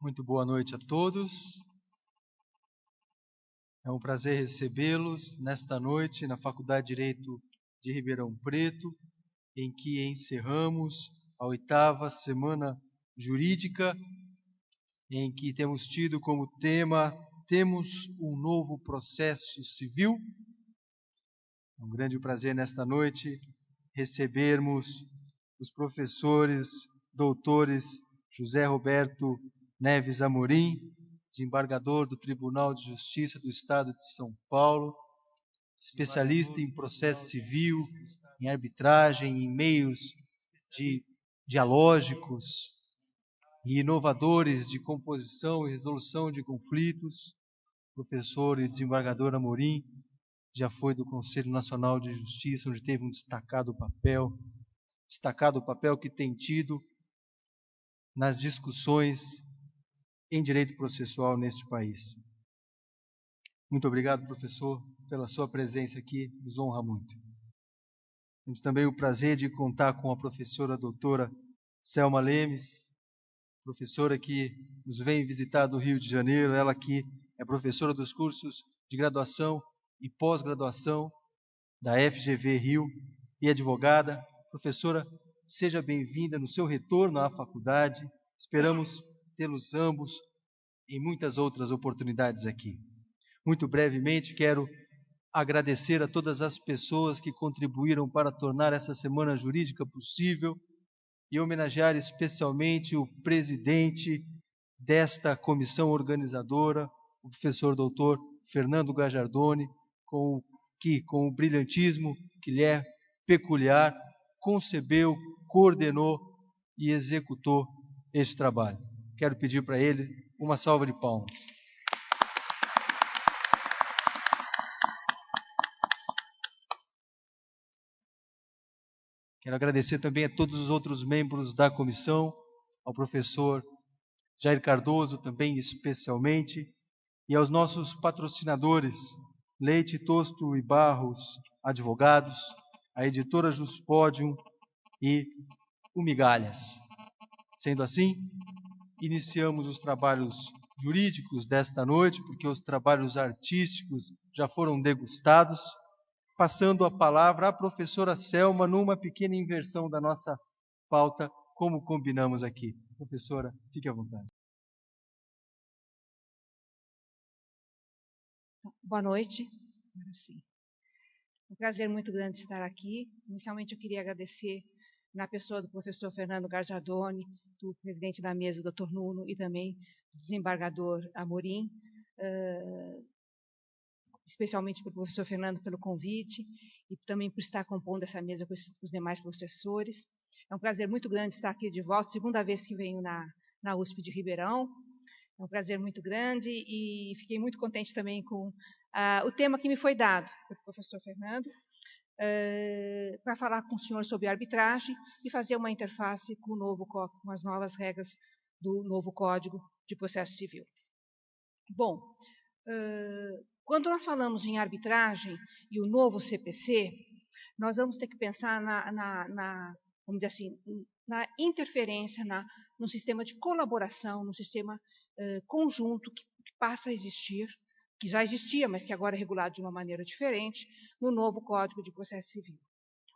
Muito boa noite a todos. É um prazer recebê-los nesta noite na Faculdade de Direito de Ribeirão Preto, em que encerramos a 8ª Semana Jurídica, em que temos tido como tema Temos um Novo Processo Civil. É um grande prazer nesta noite recebermos os professores, doutores José Roberto Neves Amorim, desembargador do Tribunal de Justiça do Estado de São Paulo, especialista em processo civil, em arbitragem, em meios dialógicos e inovadores de composição e resolução de conflitos. Professor e desembargador Amorim já foi do Conselho Nacional de Justiça, onde teve um destacado papel que tem tido nas discussões em direito processual neste país. Muito obrigado, professor, pela sua presença aqui, nos honra muito. Temos também o prazer de contar com a professora doutora Selma Lemes, professora que nos vem visitar do Rio de Janeiro, ela que é professora dos cursos de graduação e pós-graduação da FGV Rio e advogada. Professora, seja bem-vinda no seu retorno à faculdade. Esperamos tê-los ambos em muitas outras oportunidades aqui. Muito brevemente, quero agradecer a todas as pessoas que contribuíram para tornar essa semana jurídica possível e homenagear especialmente o presidente desta comissão organizadora, o professor doutor Fernando Gajardoni, com o brilhantismo que lhe é peculiar, concebeu, coordenou e executou este trabalho. Quero pedir para ele uma salva de palmas. Quero agradecer também a todos os outros membros da comissão, ao professor Jair Cardoso também especialmente, e aos nossos patrocinadores, Leite, Tosto e Barros Advogados, a editora Juspodium e o Migalhas. Sendo assim, iniciamos os trabalhos jurídicos desta noite, porque os trabalhos artísticos já foram degustados, passando a palavra à professora Selma numa pequena inversão da nossa pauta, como combinamos aqui. Professora, fique à vontade. Boa noite. Um prazer muito grande estar aqui. Inicialmente, eu queria agradecer na pessoa do professor Fernando Gajardoni, do presidente da mesa, o Dr. Nuno, e também do desembargador Amorim, especialmente para o professor Fernando pelo convite e também por estar compondo essa mesa com os demais professores. É um prazer muito grande estar aqui de volta, segunda vez que venho na USP de Ribeirão. É um prazer muito grande e fiquei muito contente também com o tema que me foi dado pelo professor Fernando, para falar com o senhor sobre arbitragem e fazer uma interface com as novas regras do novo Código de Processo Civil. Bom, quando nós falamos em arbitragem e o novo CPC, nós vamos ter que pensar vamos dizer assim, na interferência, no sistema de colaboração, no sistema conjunto que passa a existir, que já existia, mas que agora é regulado de uma maneira diferente, no novo Código de Processo Civil.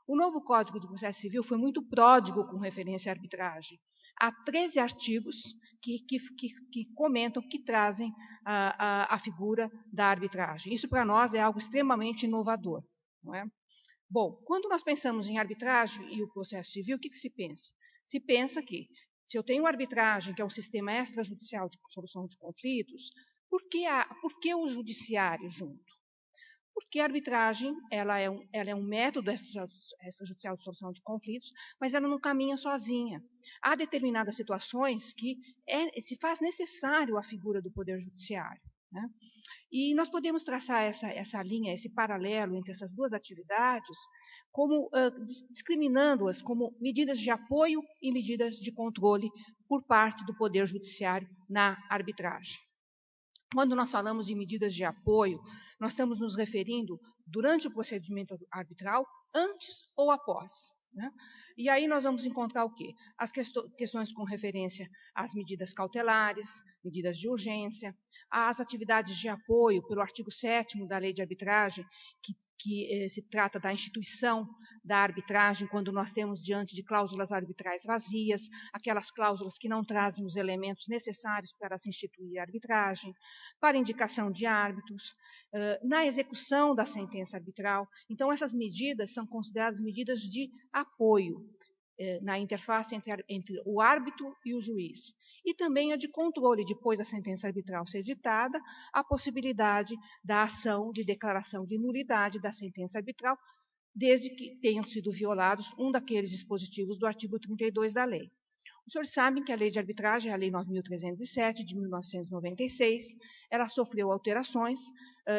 O novo Código de Processo Civil foi muito pródigo com referência à arbitragem. Há 13 artigos que comentam, que trazem a figura da arbitragem. Isso, para nós, é algo extremamente inovador, não é? Bom, quando nós pensamos em arbitragem e o processo civil, o que se pensa? Se pensa que, se eu tenho arbitragem, que é um sistema extrajudicial de solução de conflitos, por que o judiciário junto? Porque a arbitragem ela é um método extrajudicial de solução de conflitos, mas ela não caminha sozinha. Há determinadas situações que se faz necessário a figura do Poder Judiciário, né? E nós podemos traçar essa linha, esse paralelo entre essas duas atividades, como discriminando-as como medidas de apoio e medidas de controle por parte do Poder Judiciário na arbitragem. Quando nós falamos de medidas de apoio, nós estamos nos referindo durante o procedimento arbitral, antes ou após. né? E aí nós vamos encontrar o quê? As questões com referência às medidas cautelares, medidas de urgência, às atividades de apoio pelo artigo 7º da Lei de Arbitragem, que se trata da instituição da arbitragem quando nós temos diante de cláusulas arbitrais vazias, aquelas cláusulas que não trazem os elementos necessários para se instituir a arbitragem, para indicação de árbitros, na execução da sentença arbitral. Então, essas medidas são consideradas medidas de apoio na interface entre o árbitro e o juiz. E também a de controle, depois da sentença arbitral ser ditada, a possibilidade da ação de declaração de nulidade da sentença arbitral, desde que tenham sido violados um daqueles dispositivos do artigo 32 da lei. Os senhores sabem que a Lei de Arbitragem é a Lei 9.307, de 1996, ela sofreu alterações,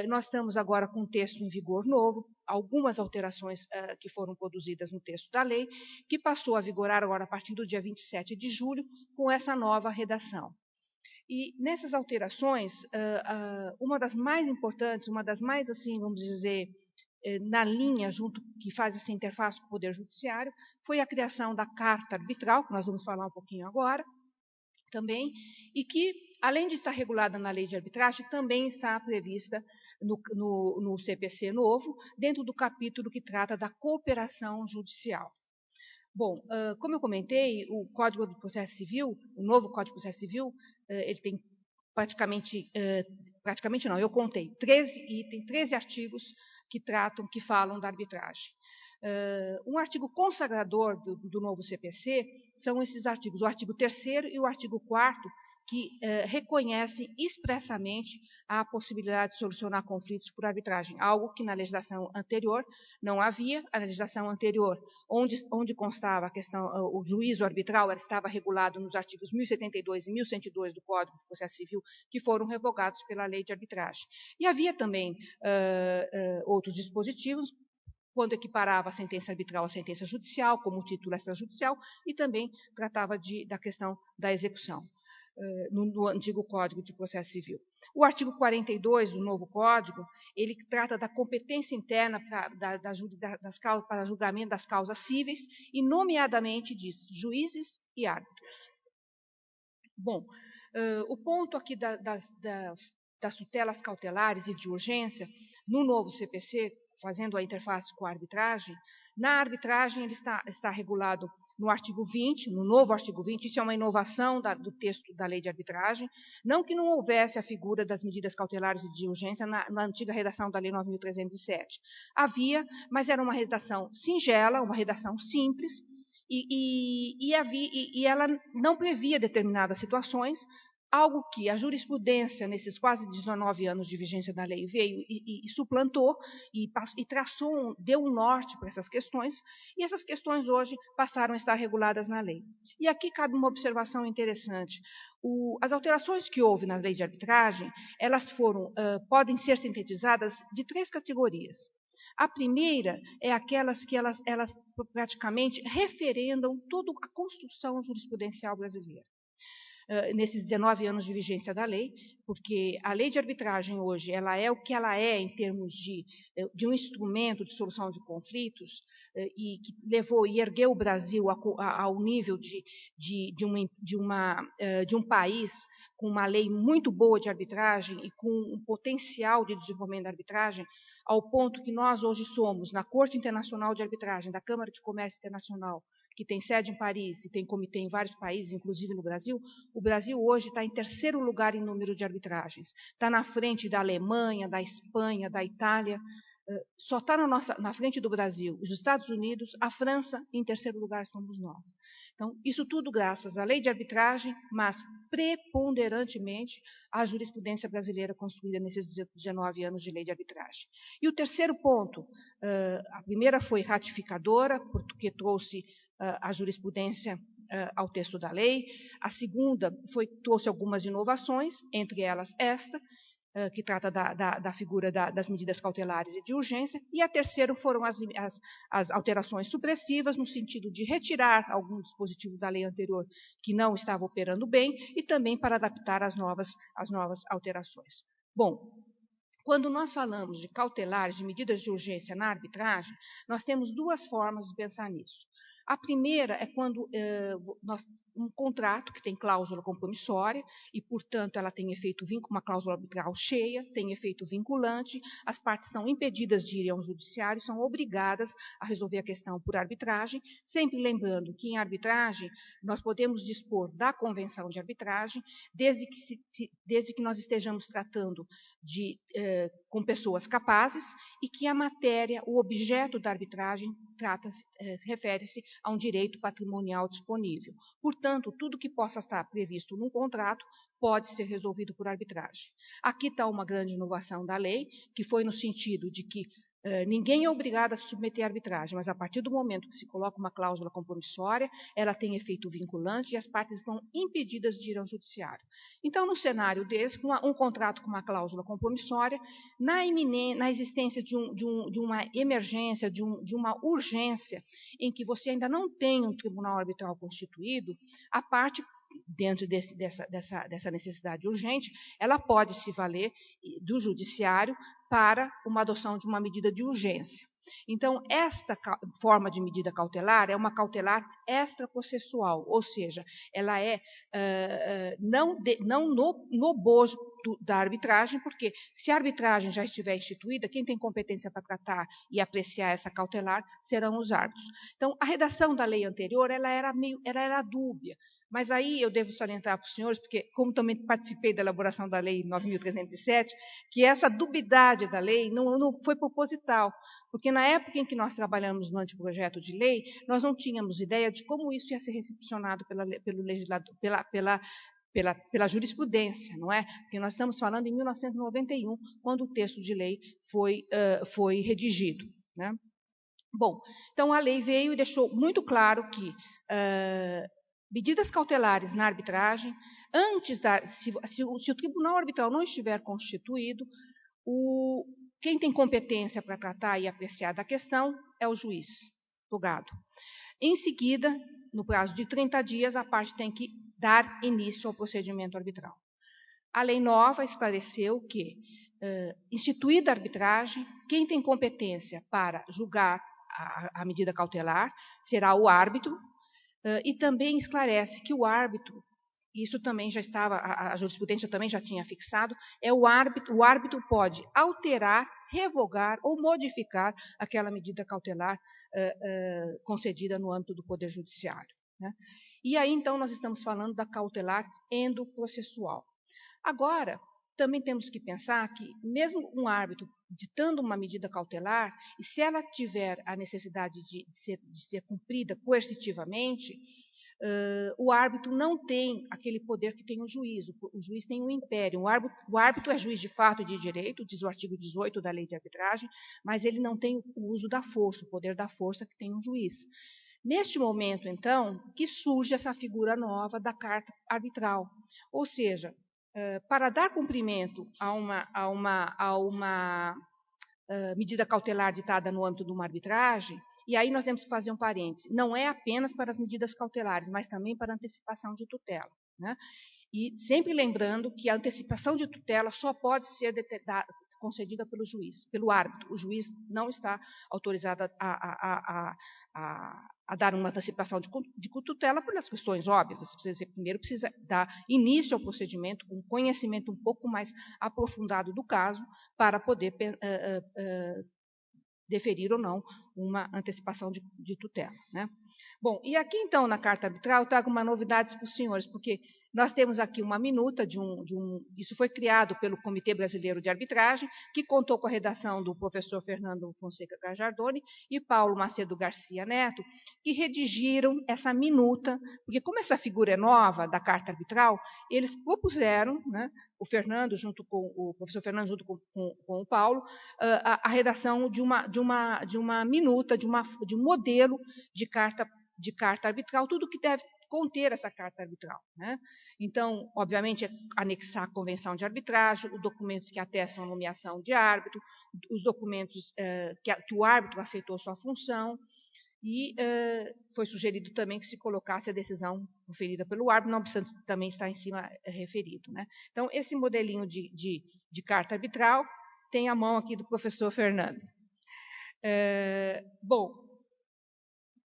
nós estamos agora com um texto em vigor novo, algumas alterações que foram produzidas no texto da lei, que passou a vigorar agora a partir do dia 27 de julho, com essa nova redação. E nessas alterações, uma das mais importantes, uma das mais, assim, vamos dizer, na linha junto que faz essa interface com o Poder Judiciário, foi a criação da Carta Arbitral, que nós vamos falar um pouquinho agora, também, e que, além de estar regulada na Lei de Arbitragem, também está prevista no CPC novo, dentro do capítulo que trata da cooperação judicial. Bom, como eu comentei, o Código do Processo Civil, o novo Código do Processo Civil, ele tem praticamente não, eu contei, 13 artigos que falam da arbitragem. Um artigo consagrador do novo CPC são esses artigos, o artigo 3º e o artigo 4º, que reconhecem expressamente a possibilidade de solucionar conflitos por arbitragem, algo que na legislação anterior não havia. A legislação anterior, onde constava a questão, o juízo arbitral estava regulado nos artigos 1072 e 1102 do Código de Processo Civil, que foram revogados pela Lei de Arbitragem. E havia também outros dispositivos, quando equiparava a sentença arbitral à sentença judicial, como título extrajudicial, e também tratava da questão da execução, no antigo Código de Processo Civil. O artigo 42 do novo Código, ele trata da competência interna para julgamento das causas cíveis, e nomeadamente diz juízes e árbitros. Bom, o ponto aqui das tutelas cautelares e de urgência, no novo CPC, fazendo a interface com a arbitragem, na arbitragem ele está regulado no artigo 20, no novo artigo 20, isso é uma inovação do texto da Lei de Arbitragem, não que não houvesse a figura das medidas cautelares e de urgência na antiga redação da Lei 9.307. Havia, mas era uma redação singela, uma redação simples, e ela não previa determinadas situações, algo que a jurisprudência, nesses quase 19 anos de vigência da lei, veio e suplantou e traçou, deu um norte para essas questões, e essas questões hoje passaram a estar reguladas na lei. E aqui cabe uma observação interessante. As alterações que houve na lei de arbitragem, elas podem ser sintetizadas de 3 categorias. A primeira é aquelas que elas praticamente referendam toda a construção jurisprudencial brasileira. Nesses 19 anos de vigência da lei, porque a lei de arbitragem hoje ela é o que ela é em termos de um instrumento de solução de conflitos, e que levou e ergueu o Brasil ao nível de um país com uma lei muito boa de arbitragem e com um potencial de desenvolvimento da arbitragem, ao ponto que nós hoje somos, na Corte Internacional de Arbitragem, da Câmara de Comércio Internacional, que tem sede em Paris e tem comitê em vários países, inclusive no Brasil, o Brasil hoje está em 3º lugar em número de arbitragens. Está na frente da Alemanha, da Espanha, da Itália, só está na frente do Brasil, os Estados Unidos, a França, em 3º lugar somos nós. Então, isso tudo graças à lei de arbitragem, mas preponderantemente à jurisprudência brasileira construída nesses 19 anos de lei de arbitragem. E o terceiro ponto, a primeira foi ratificadora, porque trouxe a jurisprudência ao texto da lei. A segunda trouxe algumas inovações, entre elas esta, que trata da figura das medidas cautelares e de urgência, e a terceira foram as alterações supressivas, no sentido de retirar algum dispositivo da lei anterior que não estava operando bem, e também para adaptar as novas alterações. Bom, Quando nós falamos de cautelares, de medidas de urgência na arbitragem, nós temos duas formas de pensar nisso. A primeira é quando um contrato que tem cláusula compromissória e, portanto, ela tem efeito uma cláusula arbitral cheia, tem efeito vinculante, as partes estão impedidas de ir ao judiciário, são obrigadas a resolver a questão por arbitragem, sempre lembrando que em arbitragem nós podemos dispor da convenção de arbitragem, desde que nós estejamos tratando com pessoas capazes e que a matéria, o objeto da arbitragem, refere-se a um direito patrimonial disponível. Portanto, tudo que possa estar previsto num contrato pode ser resolvido por arbitragem. Aqui está uma grande inovação da lei, que foi no sentido de que ninguém é obrigado a se submeter à arbitragem, mas a partir do momento que se coloca uma cláusula compromissória, ela tem efeito vinculante e as partes estão impedidas de ir ao judiciário. Então, no cenário desse, um contrato com uma cláusula compromissória, na existência de uma emergência, de uma urgência, em que você ainda não tem um tribunal arbitral constituído, a parte, dentro dessa necessidade urgente, ela pode se valer do judiciário para uma adoção de uma medida de urgência. Então, esta forma de medida cautelar é uma cautelar extraprocessual, ou seja, ela é não no bojo da arbitragem, porque se a arbitragem já estiver instituída, quem tem competência para tratar e apreciar essa cautelar serão os árbitros. Então, a redação da lei anterior ela era dúbia. Mas aí eu devo salientar para os senhores, porque como também participei da elaboração da Lei 9.307, que essa dubiedade da lei não foi proposital, porque na época em que nós trabalhamos no anteprojeto de lei, nós não tínhamos ideia de como isso ia ser recepcionado pelo legislador, pela jurisprudência, não é? Porque nós estamos falando em 1991, quando o texto de lei foi redigido, né? Bom, então a lei veio e deixou muito claro que medidas cautelares na arbitragem, se o tribunal arbitral não estiver constituído, quem tem competência para tratar e apreciar da questão é o juiz togado. Em seguida, no prazo de 30 dias, a parte tem que dar início ao procedimento arbitral. A lei nova esclareceu que, instituída a arbitragem, quem tem competência para julgar a medida cautelar será o árbitro, e também esclarece que o árbitro, isso também já estava, a jurisprudência também já tinha fixado, o árbitro pode alterar, revogar ou modificar aquela medida cautelar concedida no âmbito do Poder Judiciário, né? E aí, então, nós estamos falando da cautelar endoprocessual. Agora, também temos que pensar que, mesmo um árbitro ditando uma medida cautelar, e se ela tiver a necessidade de ser cumprida coercitivamente, o árbitro não tem aquele poder que tem o juiz. O juiz tem um império. O árbitro é juiz de fato e de direito, diz o artigo 18 da Lei de Arbitragem, mas ele não tem o uso da força, o poder da força que tem um juiz. Neste momento, então, que surge essa figura nova da carta arbitral. Ou seja, para dar cumprimento a uma medida cautelar ditada no âmbito de uma arbitragem, e aí nós temos que fazer um parêntese, não é apenas para as medidas cautelares, mas também para a antecipação de tutela, né? E sempre lembrando que a antecipação de tutela só pode ser concedida pelo juiz, pelo árbitro. O juiz não está autorizado a dar uma antecipação de tutela por as questões óbvias. Você primeiro precisa dar início ao procedimento com conhecimento um pouco mais aprofundado do caso para poder deferir ou não uma antecipação de tutela, né? Bom, e aqui então na carta arbitral eu trago uma novidade para os senhores, porque nós temos aqui uma minuta isso foi criado pelo Comitê Brasileiro de Arbitragem, que contou com a redação do professor Fernando Fonseca Gajardoni e Paulo Macedo Garcia Neto, que redigiram essa minuta, porque como essa figura é nova da carta arbitral, eles propuseram, né, o professor Fernando junto com o Paulo, a redação de uma minuta, de um modelo de carta arbitral, tudo que deve conter essa carta arbitral, né? Então, obviamente, anexar a convenção de arbitragem, os documentos que atestam a nomeação de árbitro, os documentos que o árbitro aceitou sua função, e foi sugerido também que se colocasse a decisão proferida pelo árbitro, não obstante também estar em cima referido, né? Então, esse modelinho de carta arbitral tem a mão aqui do professor Fernando. Bom,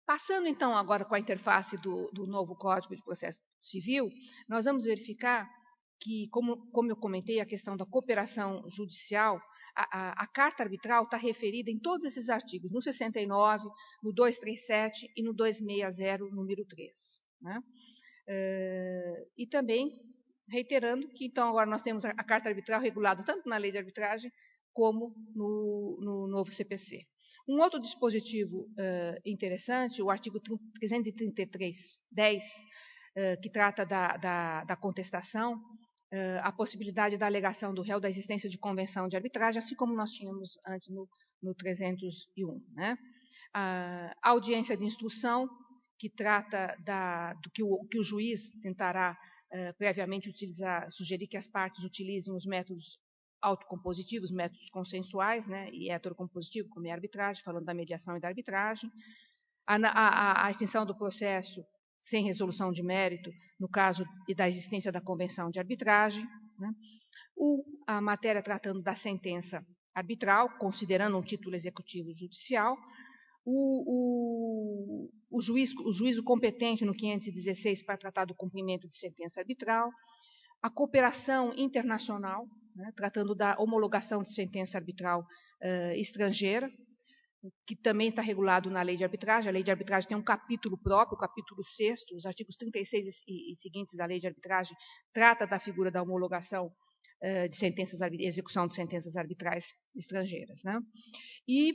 passando então agora com a interface do novo Código de Processo Civil, nós vamos verificar que, como eu comentei, a questão da cooperação judicial, a carta arbitral está referida em todos esses artigos, no 69, no 237 e no 260, número 3. Né? E também, reiterando que, então, agora nós temos a carta arbitral regulada tanto na lei de arbitragem como no novo CPC. Um outro dispositivo interessante, o artigo 333.10, que trata da contestação, a possibilidade da alegação do réu da existência de convenção de arbitragem, assim como nós tínhamos antes no 301. Né? A audiência de instrução, que trata do que o juiz tentará previamente sugerir que as partes utilizem os métodos autocompositivos, métodos consensuais, né, e heterocompositivo, como é a arbitragem, falando da mediação e da arbitragem. A extinção do processo sem resolução de mérito, no caso da existência da convenção de arbitragem, né? A matéria tratando da sentença arbitral, considerando um título executivo judicial, o juízo competente no 516 para tratar do cumprimento de sentença arbitral, a cooperação internacional, né, tratando da homologação de sentença arbitral estrangeira, que também está regulado na lei de arbitragem. A lei de arbitragem tem um capítulo próprio, o capítulo 6º, os artigos 36 e seguintes da lei de arbitragem, trata da figura da homologação de sentenças, execução de sentenças arbitrais estrangeiras. Né? E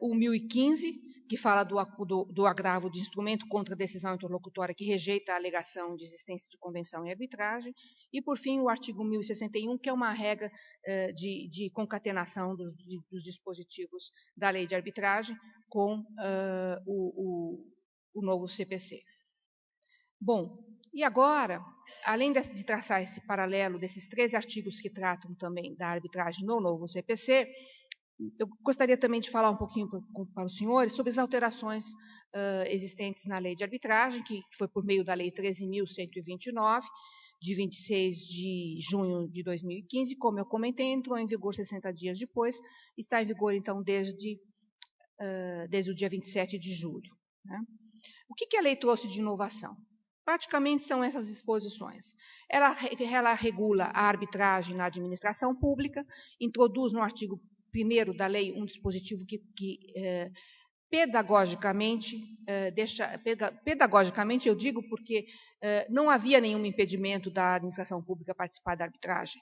o 1015, que fala do agravo de instrumento contra a decisão interlocutória que rejeita a alegação de existência de convenção em arbitragem, e, por fim, o artigo 1061, que é uma regra de concatenação dos dispositivos da lei de arbitragem com o novo CPC. Bom, e agora, além de traçar esse paralelo desses 13 artigos que tratam também da arbitragem no novo CPC, eu gostaria também de falar um pouquinho para os senhores sobre as alterações existentes na lei de arbitragem, que foi por meio da lei 13.129, de 26 de junho de 2015, como eu comentei, entrou em vigor 60 dias depois, está em vigor, então, desde o dia 27 de julho. Né? O que a lei trouxe de inovação? Praticamente são essas disposições. Ela regula a arbitragem na administração pública, introduz no artigo 1º da lei um dispositivo que pedagogicamente, pedagogicamente eu digo porque não havia nenhum impedimento da administração pública participar da arbitragem,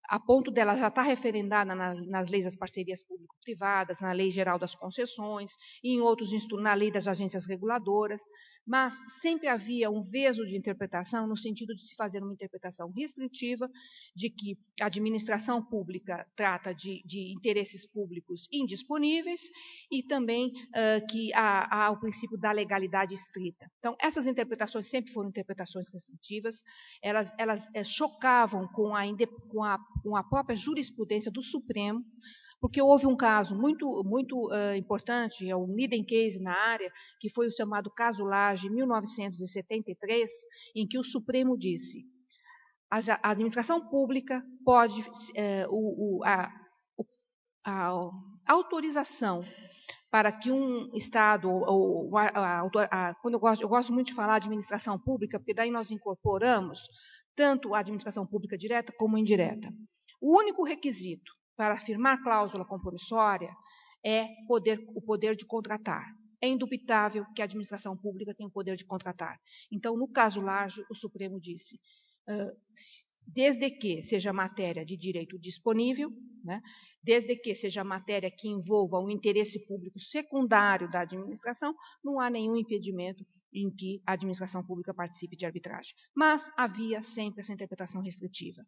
a ponto dela já estar referendada nas leis das parcerias público-privadas, na Lei Geral das Concessões, e em outros, na Lei das Agências Reguladoras, mas sempre havia um veso de interpretação no sentido de se fazer uma interpretação restritiva de que a administração pública trata de interesses públicos indisponíveis e também que há o princípio da legalidade estrita. Então, essas interpretações sempre foram interpretações restritivas, elas chocavam com a própria jurisprudência do Supremo, porque houve um caso muito importante, é o leading case na área, que foi o chamado caso Lage, em 1973, em que o Supremo disse: a administração pública pode, a autorização para que um Estado, quando eu gosto muito de falar de administração pública, porque daí nós incorporamos tanto a administração pública direta como indireta. O único requisito para afirmar cláusula compromissória é o poder de contratar. É indubitável que a administração pública tem o poder de contratar. Então, no caso Lage, o Supremo disse, desde que seja matéria de direito disponível, né, desde que seja matéria que envolva um interesse público secundário da administração, não há nenhum impedimento em que a administração pública participe de arbitragem. Mas havia sempre essa interpretação restritiva.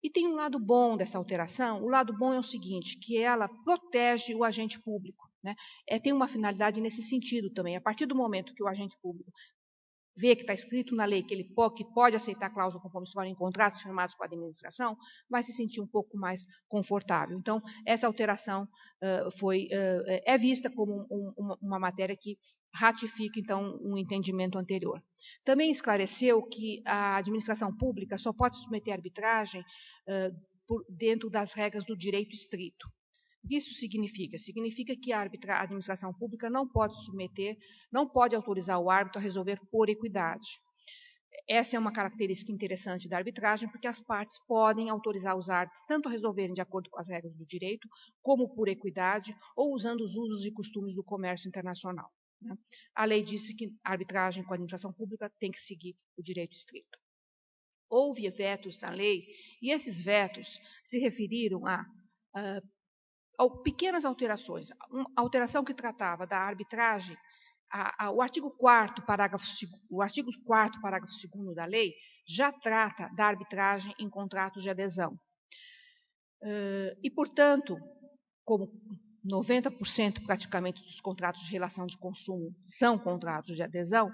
E tem um lado bom dessa alteração. O lado bom é o seguinte, que ela protege o agente público. Né? Tem uma finalidade nesse sentido também. A partir do momento que o agente público vê que está escrito na lei que pode aceitar cláusula compromissória em contratos firmados com a administração, vai se sentir um pouco mais confortável. Então, essa alteração é vista como uma matéria que ratifica, então, um entendimento anterior. Também esclareceu que a administração pública só pode submeter à arbitragem dentro das regras do direito estrito. O que isso significa? Significa que a administração pública não pode submeter, não pode autorizar o árbitro a resolver por equidade. Essa é uma característica interessante da arbitragem, porque as partes podem autorizar os árbitros tanto a resolverem de acordo com as regras do direito, como por equidade, ou usando os usos e costumes do comércio internacional. Né? A lei disse que a arbitragem com a administração pública tem que seguir o direito estrito. Houve vetos na lei, e esses vetos se referiram a pequenas alterações. Uma alteração que tratava da arbitragem, o artigo 4º, parágrafo 2º da lei, já trata da arbitragem em contratos de adesão. E, portanto, como 90% praticamente dos contratos de relação de consumo são contratos de adesão,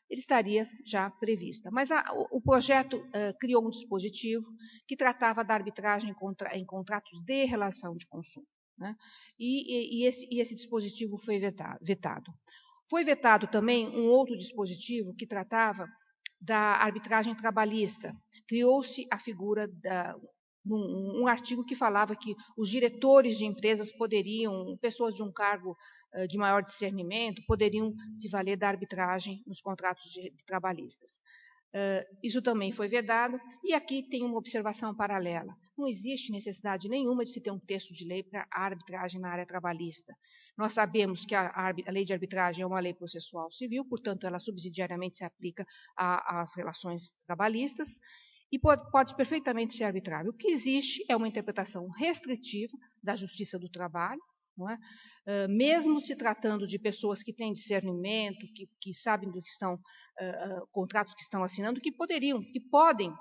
ele estaria já prevista. Mas o projeto criou um dispositivo que tratava da arbitragem em contratos de relação de consumo. Né? E esse dispositivo foi vetado. Foi vetado também um outro dispositivo que tratava da arbitragem trabalhista. Criou-se a figura um artigo que falava que os diretores de empresas poderiam, pessoas de um cargo de maior discernimento, poderiam se valer da arbitragem nos contratos trabalhistas. Isso também foi vedado, e aqui tem uma observação paralela. Não existe necessidade nenhuma de se ter um texto de lei para a arbitragem na área trabalhista. Nós sabemos que a lei de arbitragem é uma lei processual civil, portanto, ela subsidiariamente se aplica às relações trabalhistas, e pode perfeitamente ser arbitrável. O que existe é uma interpretação restritiva da justiça do trabalho, não é? Mesmo se tratando de pessoas que têm discernimento, que sabem do que estão, contratos que estão assinando, que podem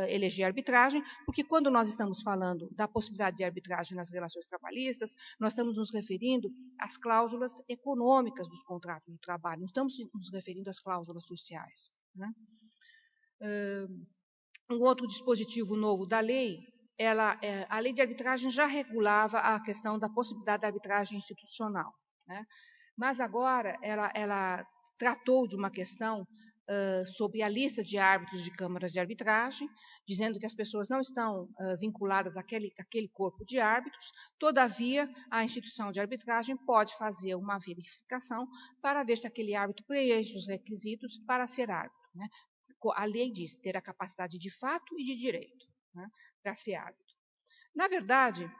eleger arbitragem, porque quando nós estamos falando da possibilidade de arbitragem nas relações trabalhistas, nós estamos nos referindo às cláusulas econômicas dos contratos de trabalho, não estamos nos referindo às cláusulas sociais. Né? Um outro dispositivo novo da lei, a lei de arbitragem já regulava a questão da possibilidade da arbitragem institucional, né? Mas agora ela tratou de uma questão sobre a lista de árbitros de câmaras de arbitragem, dizendo que as pessoas não estão vinculadas àquele corpo de árbitros, todavia a instituição de arbitragem pode fazer uma verificação para ver se aquele árbitro preenche os requisitos para ser árbitro, né? A lei diz ter a capacidade de fato e de direito, né, para ser árbitro. Na verdade,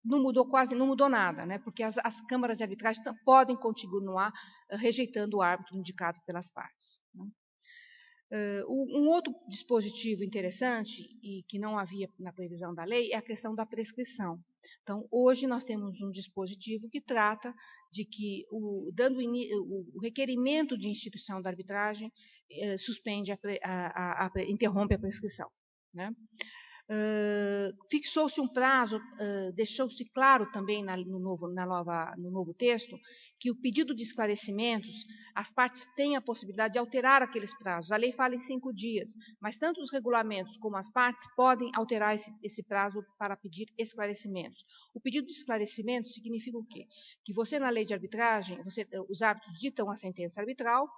não mudou nada, né, porque as câmaras de arbitragem podem continuar rejeitando o árbitro indicado pelas partes. Né. Um outro dispositivo interessante, e que não havia na previsão da lei, é a questão da prescrição. Então, hoje nós temos um dispositivo que trata de que, o requerimento de instituição da arbitragem interrompe a prescrição. Né? Fixou-se um prazo, deixou-se claro também no novo texto, que o pedido de esclarecimentos, as partes têm a possibilidade de alterar aqueles prazos. A lei fala em 5 dias, mas tanto os regulamentos como as partes podem alterar esse prazo para pedir esclarecimentos. O pedido de esclarecimento significa o quê? Que você, na lei de arbitragem, os árbitros ditam a sentença arbitral.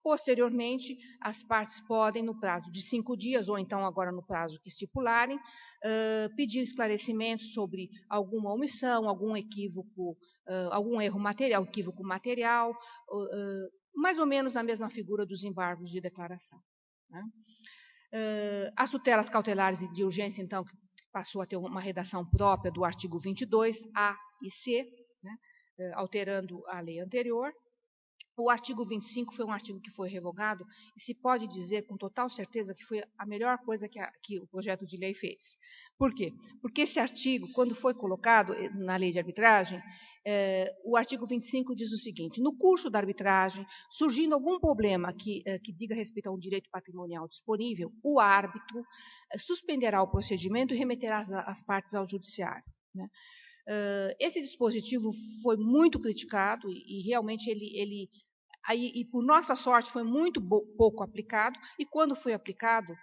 Posteriormente, as partes podem, no prazo de 5 dias, ou então agora no prazo que estipularem, pedir esclarecimentos sobre alguma omissão, algum equívoco, algum erro material, equívoco material, mais ou menos na mesma figura dos embargos de declaração. Né? As tutelas cautelares de urgência, então, que passou a ter uma redação própria do artigo 22, A e C, né? Alterando a lei anterior. O artigo 25 foi um artigo que foi revogado e se pode dizer com total certeza que foi a melhor coisa que o projeto de lei fez. Por quê? Porque esse artigo, quando foi colocado na lei de arbitragem, o artigo 25 diz o seguinte: no curso da arbitragem, surgindo algum problema que diga respeito a um direito patrimonial disponível, o árbitro suspenderá o procedimento e remeterá as partes ao judiciário. Né? Esse dispositivo foi muito criticado e realmente e por nossa sorte foi muito pouco aplicado, e quando foi aplicado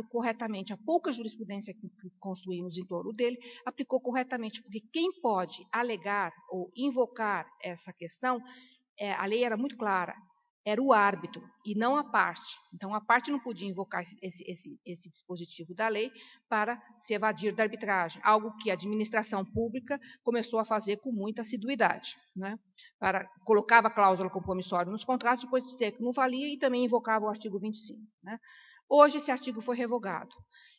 corretamente. A pouca jurisprudência que construímos em torno dele aplicou corretamente, porque quem pode alegar ou invocar essa questão, a lei era muito clara, era o árbitro e não a parte. Então, a parte não podia invocar esse dispositivo da lei para se evadir da arbitragem, algo que a administração pública começou a fazer com muita assiduidade, né? Colocava cláusula compromissória nos contratos, depois de dizer que não valia, e também invocava o artigo 25. Né? Hoje, esse artigo foi revogado.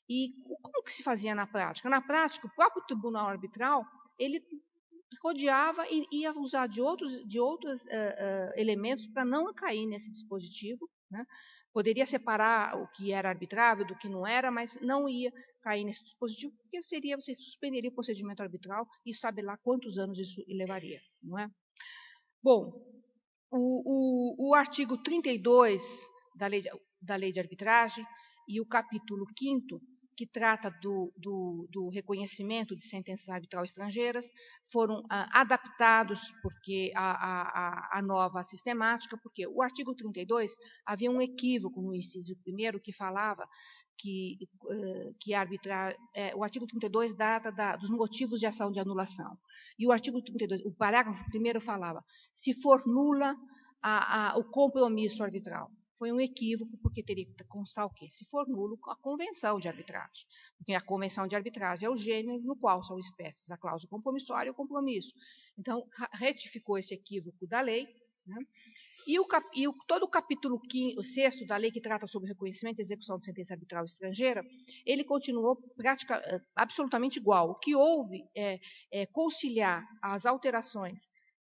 E como que se fazia na prática? Na prática, o próprio tribunal arbitral, ele rodeava e ia usar de outros elementos para não cair nesse dispositivo. Né? Poderia separar o que era arbitrável do que não era, mas não ia cair nesse dispositivo, porque você suspenderia o procedimento arbitral e sabe lá quantos anos isso levaria. Não é? Bom, o artigo 32 da lei de arbitragem e o capítulo 5º, que trata do reconhecimento de sentenças arbitrais estrangeiras, foram adaptados porque a nova sistemática, porque o artigo 32 havia um equívoco no inciso 1º que falava que o artigo 32 data dos motivos de ação de anulação. E o artigo 32, o parágrafo 1º falava, se for nula o compromisso arbitral. Foi um equívoco, porque teria que constar o quê? Se for nulo, a convenção de arbitragem. Porque a convenção de arbitragem é o gênero no qual são espécies a cláusula compromissória e o compromisso. Então, retificou esse equívoco da lei, né? Todo o capítulo 6º da lei que trata sobre reconhecimento e execução de sentença arbitral estrangeira, ele continuou absolutamente igual. O que houve é conciliar as alterações,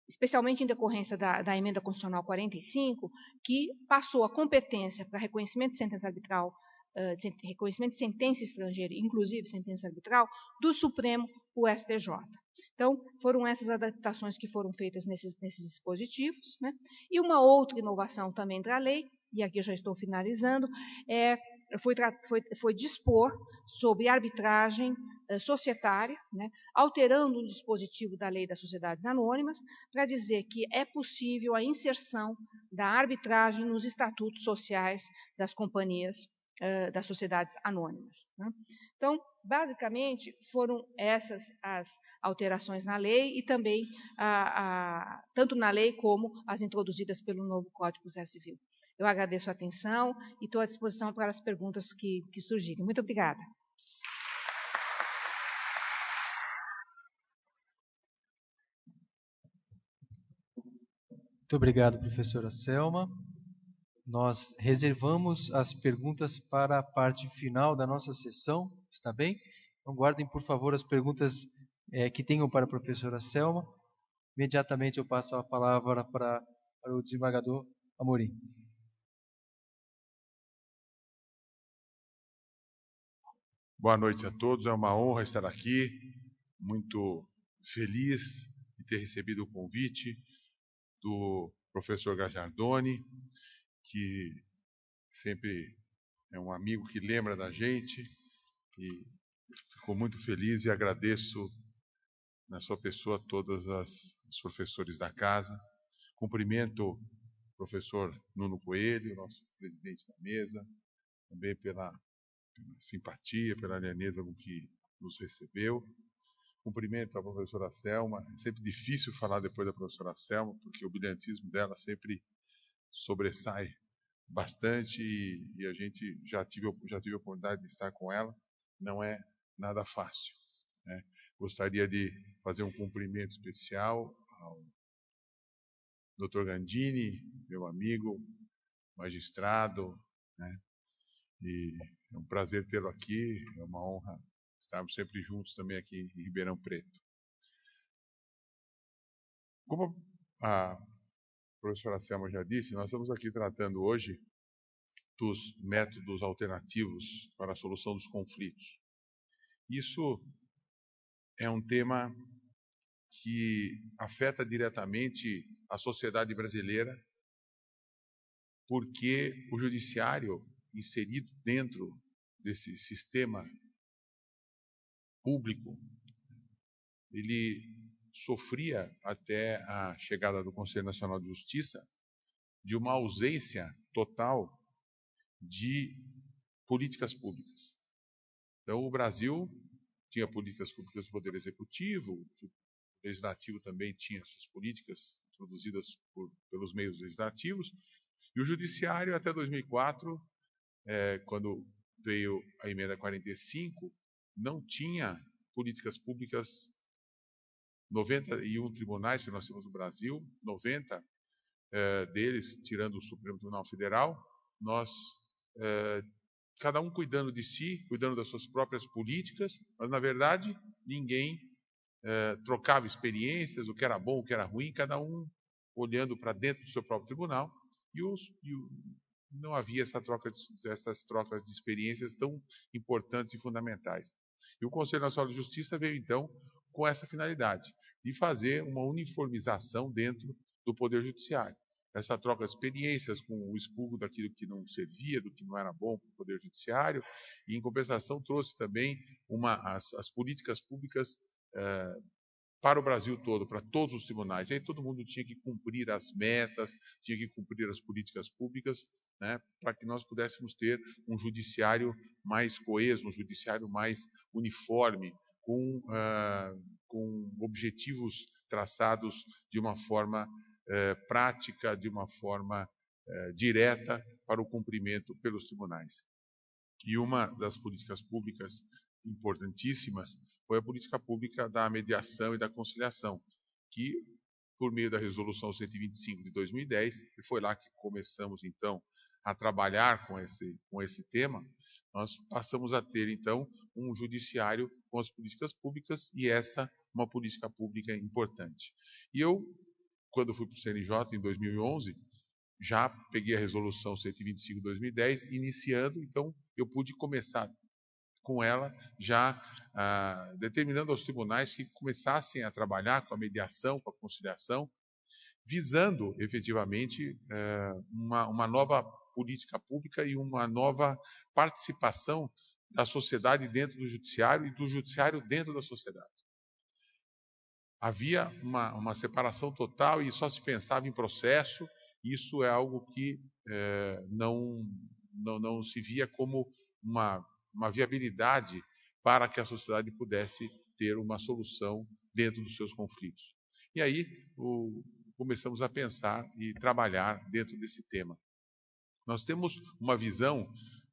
especialmente em decorrência da emenda constitucional 45, que passou a competência para reconhecimento de sentença arbitral, reconhecimento de sentença estrangeira, inclusive sentença arbitral, do Supremo para o STJ. Então, foram essas adaptações que foram feitas nesses dispositivos. Né? E uma outra inovação também da lei, e aqui eu já estou finalizando, foi dispor sobre arbitragem societária, né? Alterando o dispositivo da lei das sociedades anônimas, para dizer que é possível a inserção da arbitragem nos estatutos sociais das companhias, das sociedades anônimas. Né? Então, basicamente, foram essas as alterações na lei e também, tanto na lei como as introduzidas pelo novo Código de Processo Civil. Eu agradeço a atenção e estou à disposição para as perguntas que surgirem. Muito obrigada. Muito obrigado, professora Selma. Nós reservamos as perguntas para a parte final da nossa sessão, está bem? Então, guardem, por favor, as perguntas que tenham para a professora Selma. Imediatamente eu passo a palavra para o desembargador Amorim. Boa noite a todos, é uma honra estar aqui, muito feliz de ter recebido o convite do professor Gajardoni, que sempre é um amigo que lembra da gente, e fico muito feliz e agradeço na sua pessoa todos os professores da casa. Cumprimento o professor Nuno Coelho, nosso presidente da mesa, também pela simpatia, pela lianeza com que nos recebeu. Cumprimento a professora Selma. É sempre difícil falar depois da professora Selma, porque o brilhantismo dela sempre sobressai bastante e a gente já tive a oportunidade de estar com ela. Não é nada fácil, né? Gostaria de fazer um cumprimento especial ao Dr. Gandini, meu amigo, magistrado, né? E é um prazer tê-lo aqui, é uma honra estarmos sempre juntos também aqui em Ribeirão Preto. Como a professora Selma já disse, nós estamos aqui tratando hoje dos métodos alternativos para a solução dos conflitos. Isso é um tema que afeta diretamente a sociedade brasileira, porque o judiciário inserido dentro desse sistema público, ele sofria até a chegada do Conselho Nacional de Justiça de uma ausência total de políticas públicas. Então, o Brasil tinha políticas públicas do Poder Executivo, o Legislativo também tinha suas políticas produzidas pelos meios legislativos, E o Judiciário, até 2004, quando veio a emenda 45, não tinha políticas públicas. 91 tribunais que nós temos no Brasil, 90 deles, tirando o Supremo Tribunal Federal, nós, cada um cuidando de si, cuidando das suas próprias políticas, mas na verdade ninguém trocava experiências, o que era bom, o que era ruim, cada um olhando para dentro do seu próprio tribunal, não havia essas trocas de experiências tão importantes e fundamentais. E o Conselho Nacional de Justiça veio então com essa finalidade, de fazer uma uniformização dentro do Poder Judiciário. Essa troca de experiências com o expurgo daquilo que não servia, do que não era bom para o Poder Judiciário, e em compensação trouxe também as políticas públicas para o Brasil todo, para todos os tribunais. E aí todo mundo tinha que cumprir as metas, tinha que cumprir as políticas públicas, né, para que nós pudéssemos ter um judiciário mais coeso, um judiciário mais uniforme, com objetivos traçados de uma forma prática, de uma forma direta para o cumprimento pelos tribunais. E uma das políticas públicas importantíssimas foi a política pública da mediação e da conciliação, que, por meio da Resolução 125 de 2010, e foi lá que começamos, então, a trabalhar com esse tema, nós passamos a ter, então, um judiciário com as políticas públicas, e essa uma política pública importante. E eu, quando fui para o CNJ, em 2011, já peguei a Resolução 125 de 2010, iniciando, então eu pude começar com ela, já determinando aos tribunais que começassem a trabalhar com a mediação, com a conciliação, visando efetivamente uma nova política pública e uma nova participação da sociedade dentro do judiciário e do judiciário dentro da sociedade. Havia uma separação total e só se pensava em processo. Isso é algo que não se via como uma viabilidade para que a sociedade pudesse ter uma solução dentro dos seus conflitos. E aí começamos a pensar e trabalhar dentro desse tema. Nós temos uma visão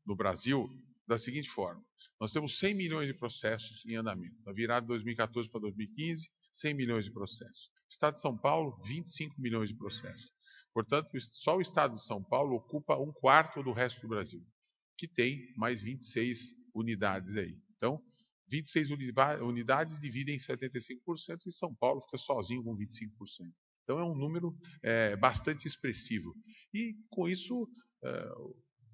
no Brasil da seguinte forma: nós temos 100 milhões de processos em andamento. Na virada de 2014 para 2015, 100 milhões de processos. O Estado de São Paulo, 25 milhões de processos. Portanto, só o Estado de São Paulo ocupa 1/4 do resto do Brasil, que tem mais 26 unidades aí. Então, 26 unidades dividem em 75% e São Paulo fica sozinho com 25%. Então, é um número bastante expressivo. E, com isso,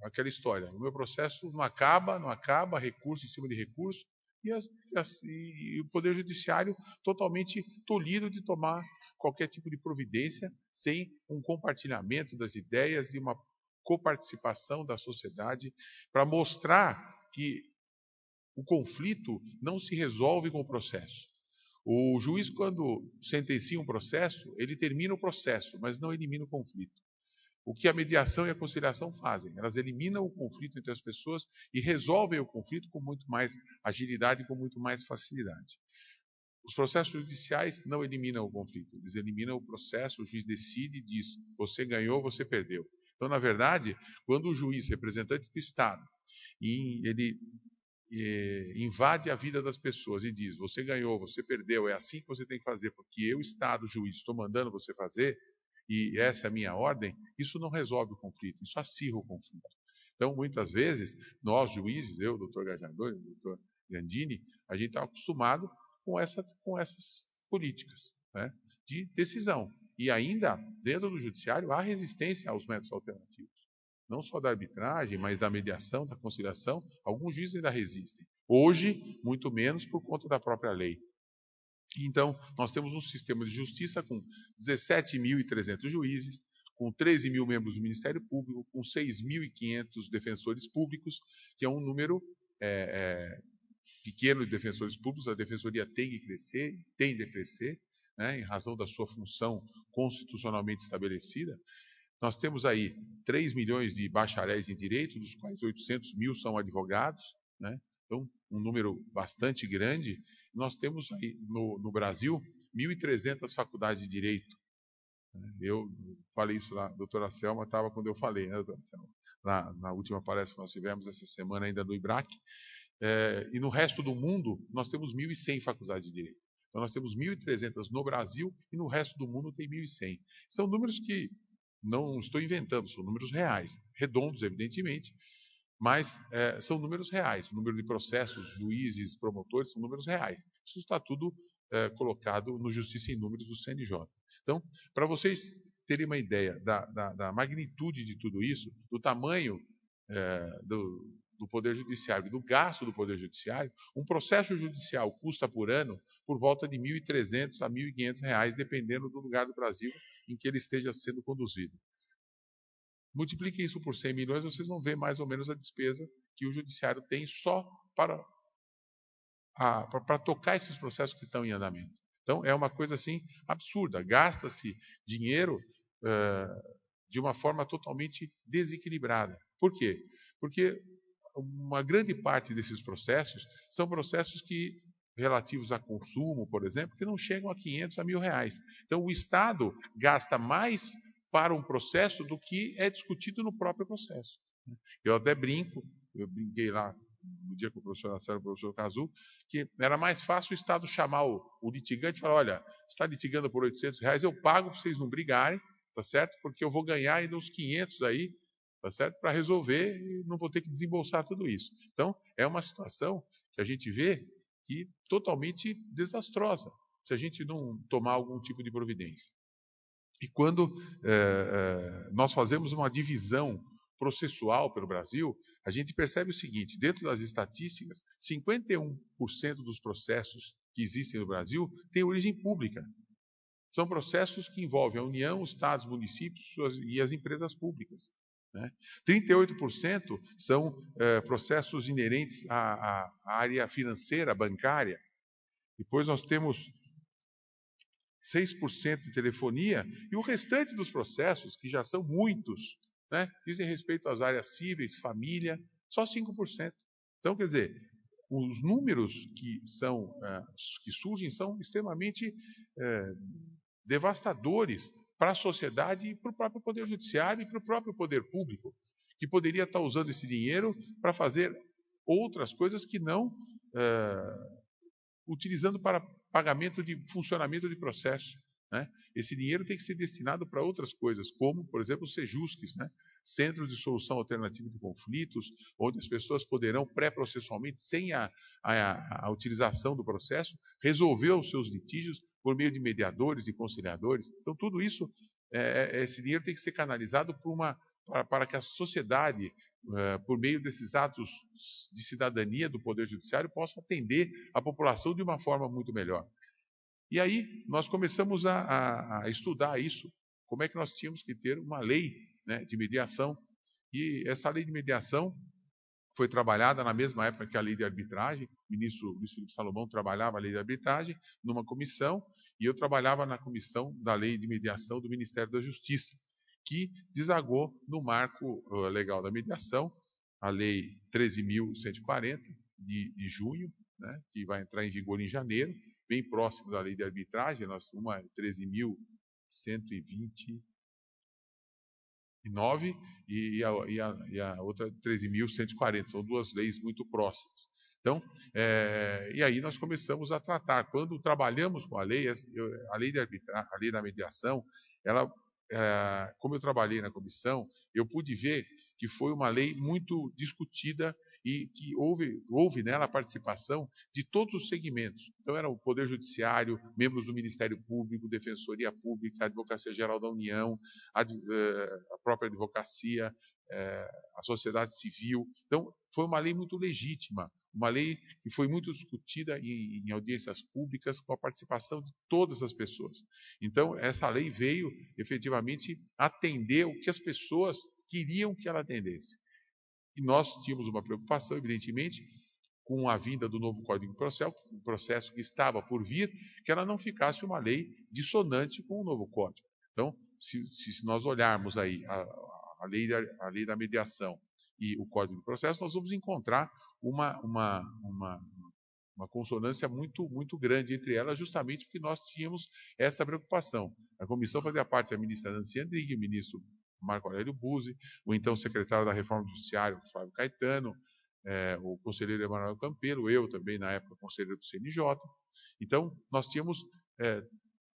aquela história, o meu processo não acaba, recurso em cima de recurso, e o Poder Judiciário totalmente tolhido de tomar qualquer tipo de providência sem um compartilhamento das ideias e uma coparticipação da sociedade para mostrar que o conflito não se resolve com o processo. O juiz, quando sentencia um processo, ele termina o processo, mas não elimina o conflito. O que a mediação e a conciliação fazem? Elas eliminam o conflito entre as pessoas e resolvem o conflito com muito mais agilidade e com muito mais facilidade. Os processos judiciais não eliminam o conflito, eles eliminam o processo, o juiz decide e diz: você ganhou, você perdeu. Então, na verdade, quando o juiz, representante do Estado, ele invade a vida das pessoas e diz: você ganhou, você perdeu, é assim que você tem que fazer, porque eu, Estado, juiz, estou mandando você fazer, e essa é a minha ordem, isso não resolve o conflito, isso acirra o conflito. Então, muitas vezes, nós juízes, eu, doutor Gajardoni, doutor Gandini, a gente está acostumado com essas políticas, né, de decisão. E ainda, dentro do judiciário, há resistência aos métodos alternativos. Não só da arbitragem, mas da mediação, da conciliação, alguns juízes ainda resistem. Hoje, muito menos por conta da própria lei. Então, nós temos um sistema de justiça com 17.300 juízes, com 13 mil membros do Ministério Público, com 6.500 defensores públicos, que é um número pequeno de defensores públicos. A defensoria tem que crescer, tende a crescer, né, em razão da sua função constitucionalmente estabelecida. Nós temos aí 3 milhões de bacharéis em direito, dos quais 800 mil são advogados, né? Então, um número bastante grande. Nós temos aí no Brasil 1.300 faculdades de direito. Eu falei isso lá, a doutora Selma estava quando eu falei, né, doutora Selma? Na última palestra que nós tivemos essa semana ainda no IBRAC. E no resto do mundo, nós temos 1.100 faculdades de Direito. Então, nós temos 1.300 no Brasil e no resto do mundo tem 1.100. São números que não estou inventando, são números reais, redondos, evidentemente, mas são números reais. O número de processos, juízes, promotores, são números reais. Isso está tudo colocado no Justiça em Números do CNJ. Então, para vocês terem uma ideia da magnitude de tudo isso, do tamanho do Poder Judiciário, do gasto do Poder Judiciário, um processo judicial custa por ano por volta de R$ 1.300 a R$ 1.500, dependendo do lugar do Brasil em que ele esteja sendo conduzido. Multipliquem isso por 100 milhões, vocês vão ver mais ou menos a despesa que o Judiciário tem só para tocar esses processos que estão em andamento. Então, é uma coisa assim absurda. Gasta-se dinheiro de uma forma totalmente desequilibrada. Por quê? Porque uma grande parte desses processos são processos relativos a consumo, por exemplo, que não chegam a 500 a R$ 1.000. Então, o Estado gasta mais para um processo do que é discutido no próprio processo. Eu até brinquei lá no dia com o professor Nassar e o professor Cazu, que era mais fácil o Estado chamar o litigante e falar, olha, você está litigando por R$ 800, eu pago para vocês não brigarem, tá certo? Porque eu vou ganhar ainda uns 500 aí, tá certo? Para resolver e não vou ter que desembolsar tudo isso. Então, é uma situação que a gente vê que totalmente desastrosa, se a gente não tomar algum tipo de providência. E quando nós fazemos uma divisão processual pelo Brasil, a gente percebe o seguinte, dentro das estatísticas, 51% dos processos que existem no Brasil têm origem pública. São processos que envolvem a União, os estados, municípios e as empresas públicas. 38% são processos inerentes à área financeira, bancária. Depois nós temos 6% de telefonia, e o restante dos processos, que já são muitos, dizem respeito às áreas cíveis, família, só 5%. Então, quer dizer, os números que surgem são extremamente devastadores para a sociedade e para o próprio Poder Judiciário e para o próprio Poder Público, que poderia estar usando esse dinheiro para fazer outras coisas que não utilizando para pagamento de funcionamento de processo. Esse dinheiro tem que ser destinado para outras coisas, como, por exemplo, os Sejusques, Centros de Solução Alternativa de Conflitos, onde as pessoas poderão pré-processualmente, sem a utilização do processo, resolver os seus litígios por meio de mediadores, de conciliadores. Então, tudo isso, esse dinheiro tem que ser canalizado para que a sociedade, por meio desses atos de cidadania do Poder Judiciário, possa atender a população de uma forma muito melhor. E aí nós começamos a estudar isso, como é que nós tínhamos que ter uma lei de mediação. E essa lei de mediação foi trabalhada na mesma época que a lei de arbitragem. O ministro Luiz Felipe Salomão trabalhava a lei de arbitragem numa comissão, e eu trabalhava na comissão da lei de mediação do Ministério da Justiça, que desagou no marco legal da mediação, a lei 13.140 de junho, que vai entrar em vigor em janeiro, bem próximo da lei de arbitragem, uma é 13.129 e a outra 13.140, são duas leis muito próximas. Então, e aí nós começamos a tratar. Quando trabalhamos com a lei de arbitragem, a lei da mediação, como eu trabalhei na comissão, eu pude ver que foi uma lei muito discutida e que houve nela a participação de todos os segmentos. Então, era o Poder Judiciário, membros do Ministério Público, Defensoria Pública, a Advocacia Geral da União, a própria advocacia, a sociedade civil. Então, foi uma lei muito legítima, uma lei que foi muito discutida em audiências públicas com a participação de todas as pessoas. Então, essa lei veio, efetivamente, atender o que as pessoas queriam que ela atendesse. E nós tínhamos uma preocupação, evidentemente, com a vinda do novo Código de Processo, um processo que estava por vir, que ela não ficasse uma lei dissonante com o novo Código. Então, se nós olharmos aí a lei da mediação e o Código de Processo, nós vamos encontrar uma uma consonância muito grande entre elas, justamente porque nós tínhamos essa preocupação. A comissão fazia parte da ministra Nancy Andrighi, o ministro Marco Aurélio Buzzi, o então secretário da Reforma do Judiciário, Flávio Caetano, o conselheiro Emanuel Campelo, eu também, na época, conselheiro do CNJ. Então, nós tínhamos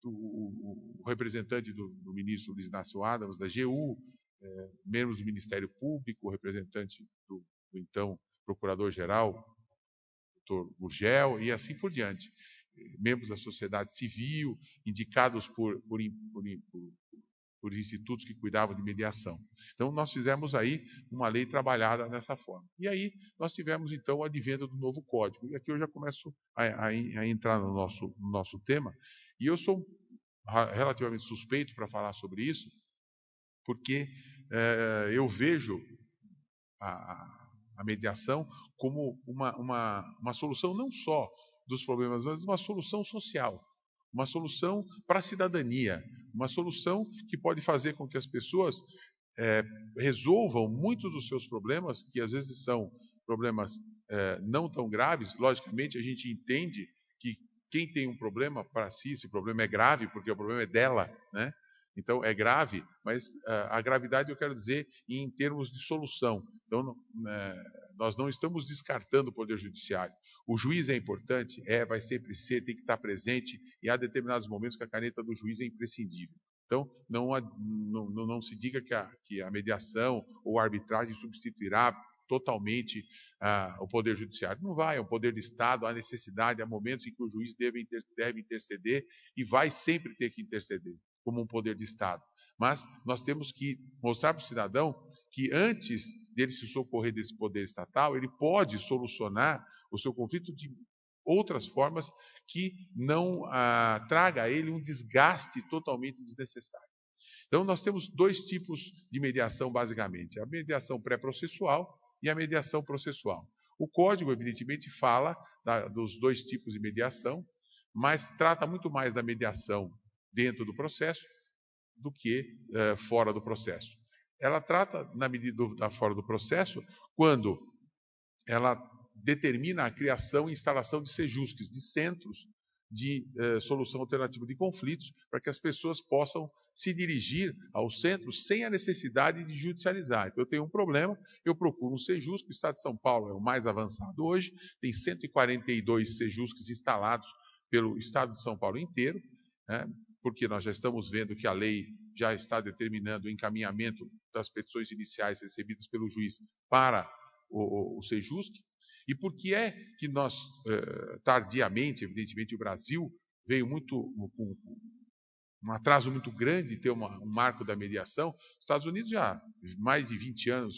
o representante do ministro Luiz Inácio Adams, da AGU, membros do Ministério Público, o representante do então procurador-geral, Dr. Gurgel, e assim por diante. Membros da sociedade civil, indicados por institutos que cuidavam de mediação. Então, nós fizemos aí uma lei trabalhada dessa forma. E aí, nós tivemos, então, o advento do novo Código. E aqui eu já começo a entrar no nosso tema. E eu sou relativamente suspeito para falar sobre isso, porque eu vejo a mediação como uma solução não só dos problemas, mas uma solução social, uma solução para a cidadania, uma solução que pode fazer com que as pessoas resolvam muitos dos seus problemas, que às vezes são problemas não tão graves. Logicamente, a gente entende que quem tem um problema para si, esse problema é grave, porque o problema é dela, né? Então, é grave, mas a gravidade eu quero dizer em termos de solução. Então, nós não estamos descartando o Poder Judiciário. O juiz é importante? Vai sempre ser, tem que estar presente, e há determinados momentos que a caneta do juiz é imprescindível. Então, não se diga que a mediação ou a arbitragem substituirá totalmente o Poder Judiciário. Não vai, é um poder do Estado, há necessidade, há momentos em que o juiz deve interceder e vai sempre ter que interceder, como um poder de Estado. Mas nós temos que mostrar para o cidadão que antes dele se socorrer desse poder estatal, ele pode solucionar o seu conflito de outras formas que não traga a ele um desgaste totalmente desnecessário. Então, nós temos dois tipos de mediação, basicamente: a mediação pré-processual e a mediação processual. O Código, evidentemente, fala dos dois tipos de mediação, mas trata muito mais da mediação dentro do processo do que fora do processo. Ela trata, na medida da fora do processo, quando ela determina a criação e instalação de sejusques, de centros de solução alternativa de conflitos, para que as pessoas possam se dirigir ao centro sem a necessidade de judicializar. Então, eu tenho um problema, eu procuro um sejusque. O Estado de São Paulo é o mais avançado hoje, tem 142 sejusques instalados pelo Estado de São Paulo inteiro, né, porque nós já estamos vendo que a lei já está determinando o encaminhamento das petições iniciais recebidas pelo juiz para o sejusque. E por que é que nós, tardiamente, evidentemente, o Brasil veio com um atraso muito grande em ter um marco da mediação? Os Estados Unidos já há mais de 20 anos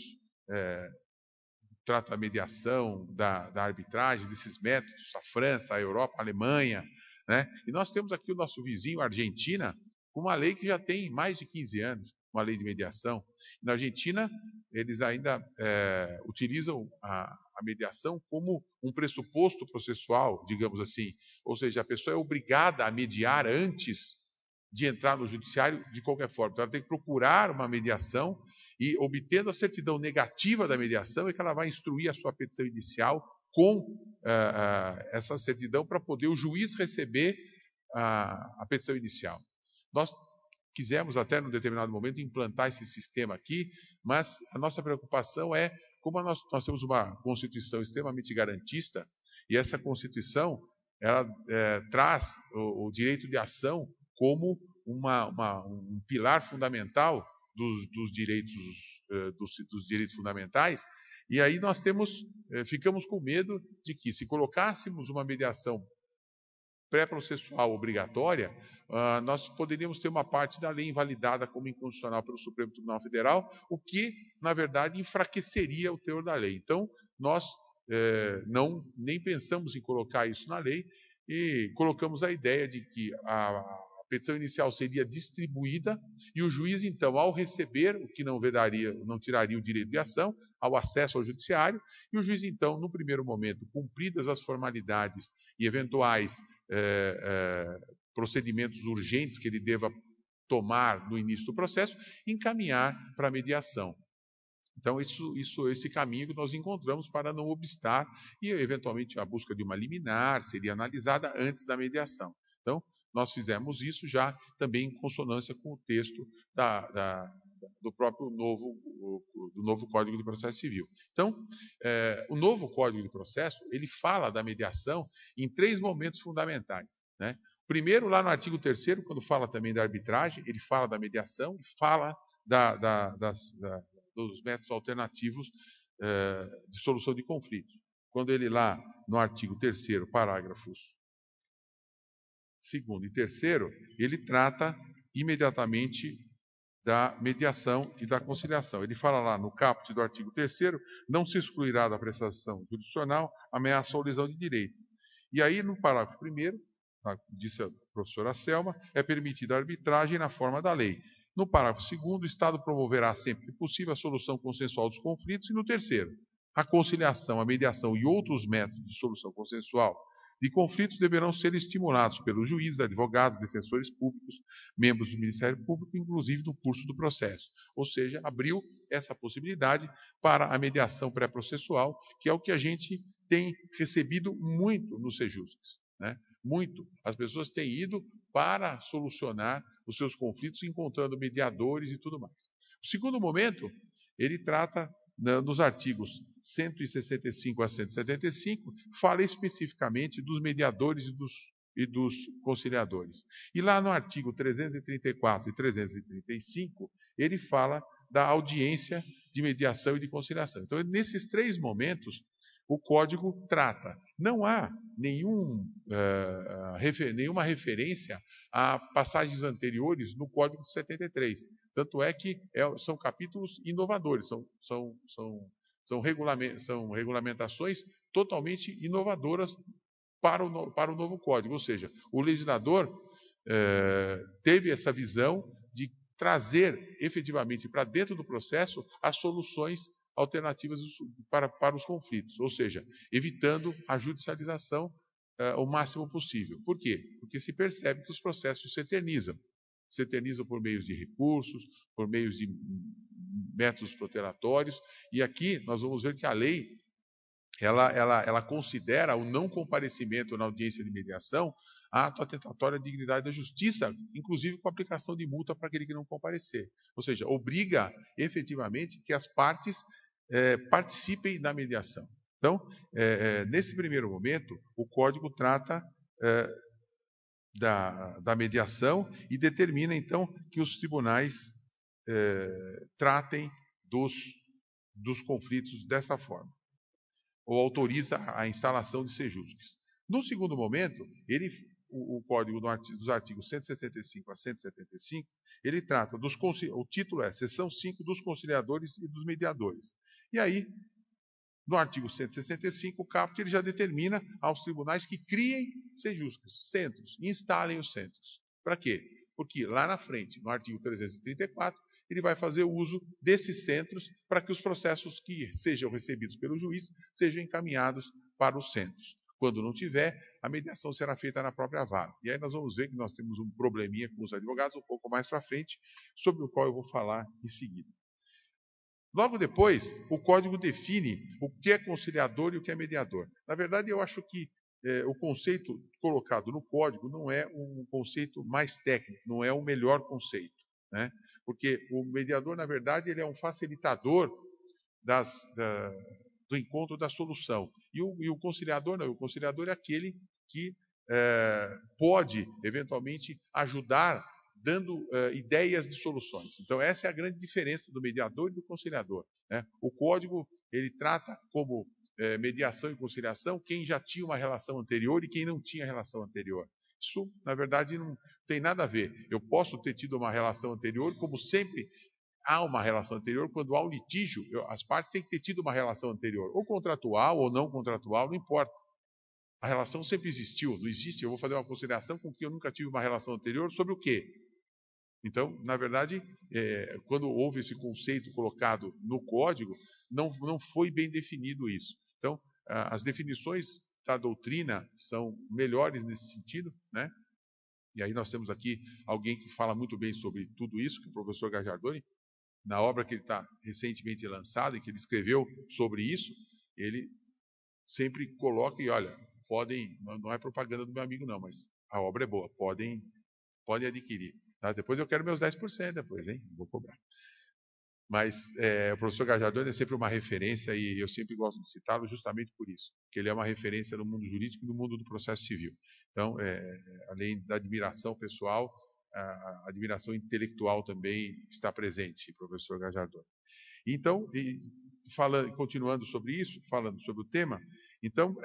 trata a mediação, da arbitragem, desses métodos, a França, a Europa, a Alemanha, né? E nós temos aqui o nosso vizinho, a Argentina, com uma lei que já tem mais de 15 anos, uma lei de mediação. Na Argentina, eles ainda utilizam a mediação como um pressuposto processual, digamos assim. Ou seja, a pessoa é obrigada a mediar antes de entrar no judiciário de qualquer forma. Então, ela tem que procurar uma mediação e, obtendo a certidão negativa da mediação, é que ela vai instruir a sua petição inicial com essa certidão para poder o juiz receber a petição inicial. Nós quisemos até, num determinado momento, implantar esse sistema aqui, mas a nossa preocupação é, como nós temos uma Constituição extremamente garantista, e essa Constituição ela traz o direito de ação como um pilar fundamental dos direitos fundamentais. E aí nós ficamos com medo de que, se colocássemos uma mediação pré-processual obrigatória, nós poderíamos ter uma parte da lei invalidada como inconstitucional pelo Supremo Tribunal Federal, o que, na verdade, enfraqueceria o teor da lei. Então, nós nem pensamos em colocar isso na lei e colocamos a ideia de que a petição inicial seria distribuída e o juiz, então, ao receber, o que não tiraria o direito de ação, ao acesso ao judiciário, e o juiz, então, no primeiro momento, cumpridas as formalidades e eventuais procedimentos urgentes que ele deva tomar no início do processo, encaminhar para a mediação. Então, esse caminho que nós encontramos para não obstar e, eventualmente, a busca de uma liminar seria analisada antes da mediação. Então, nós fizemos isso já também em consonância com o texto do próprio do novo Código de Processo Civil. Então, o novo Código de Processo, ele fala da mediação em 3 momentos fundamentais, né? Primeiro, lá no artigo 3º, quando fala também da arbitragem, ele fala da mediação e fala dos métodos alternativos de solução de conflitos. Quando ele lá, no artigo 3º, parágrafos 2º e 3º, ele trata imediatamente da mediação e da conciliação. Ele fala lá no caput do artigo 3º, não se excluirá da prestação jurisdicional ameaça ou lesão de direito. E aí, no parágrafo 1º, disse a professora Selma, é permitida a arbitragem na forma da lei. No parágrafo 2º, o Estado promoverá sempre que possível a solução consensual dos conflitos. E no 3º, a conciliação, a mediação e outros métodos de solução consensual de conflitos deverão ser estimulados pelos juízes, advogados, defensores públicos, membros do Ministério Público, inclusive no curso do processo. Ou seja, abriu essa possibilidade para a mediação pré-processual, que é o que a gente tem recebido muito no Sejusc, né? Muito. As pessoas têm ido para solucionar os seus conflitos, encontrando mediadores e tudo mais. O segundo momento, ele trata, nos artigos 165 a 175, fala especificamente dos mediadores e dos conciliadores. E lá no artigo 334 e 335, ele fala da audiência de mediação e de conciliação. Então, nesses 3 momentos, o Código trata. Não há nenhuma referência a passagens anteriores no Código de 73. Tanto é que são capítulos inovadores, são regulamentações totalmente inovadoras para o novo Código. Ou seja, o legislador teve essa visão de trazer efetivamente para dentro do processo as soluções alternativas para os conflitos, ou seja, evitando a judicialização o máximo possível. Por quê? Porque se percebe que os processos se eternizam. Se eternizam por meios de recursos, por meios de métodos protelatórios, e aqui nós vamos ver que a lei ela considera o não comparecimento na audiência de mediação ato atentatório à dignidade da justiça, inclusive com aplicação de multa para aquele que não comparecer. Ou seja, obriga efetivamente que as partes participem da mediação. Então, nesse primeiro momento, o Código trata da mediação e determina, então, que os tribunais tratem dos conflitos dessa forma, ou autoriza a instalação de sejusques. No segundo momento, o Código dos artigos 165 a 175, ele trata o título é Seção 5 dos conciliadores e dos mediadores. E aí, no artigo 165, o caput ele já determina aos tribunais que criem sejusques, centros, e instalem os centros. Para quê? Porque lá na frente, no artigo 334, ele vai fazer uso desses centros para que os processos que sejam recebidos pelo juiz sejam encaminhados para os centros. Quando não tiver, a mediação será feita na própria vara. E aí nós vamos ver que nós temos um probleminha com os advogados um pouco mais para frente, sobre o qual eu vou falar em seguida. Logo depois, o Código define o que é conciliador e o que é mediador. Na verdade, eu acho que o conceito colocado no Código não é um conceito mais técnico, não é o melhor conceito, né? Porque o mediador, na verdade, ele é um facilitador do encontro da solução. E o conciliador não, o conciliador é aquele que pode, eventualmente, ajudar dando ideias de soluções. Então, essa é a grande diferença do mediador e do conciliador, né? O Código, ele trata como mediação e conciliação quem já tinha uma relação anterior e quem não tinha relação anterior. Isso, na verdade, não tem nada a ver. Eu posso ter tido uma relação anterior, como sempre há uma relação anterior, quando há um litígio, as partes têm que ter tido uma relação anterior, ou contratual ou não contratual, não importa. A relação sempre existiu, não existe. Eu vou fazer uma conciliação com quem eu nunca tive uma relação anterior, sobre o quê? Então, na verdade, quando houve esse conceito colocado no Código, não foi bem definido isso. Então, as definições da doutrina são melhores nesse sentido, né? E aí nós temos aqui alguém que fala muito bem sobre tudo isso, que é o professor Gajardoni. na obra que ele está recentemente lançado, e que ele escreveu sobre isso, ele sempre coloca e olha, podem, não é propaganda do meu amigo não, mas a obra é boa, podem adquirir. Tá? Depois eu quero meus 10% depois, hein? Vou cobrar. Mas o professor Gajardoni é sempre uma referência e eu sempre gosto de citá-lo justamente por isso, que ele é uma referência no mundo jurídico e no mundo do processo civil. Então, além da admiração pessoal, a admiração intelectual também está presente, professor Gajardoni. Então, continuando sobre isso, falando sobre o tema, então,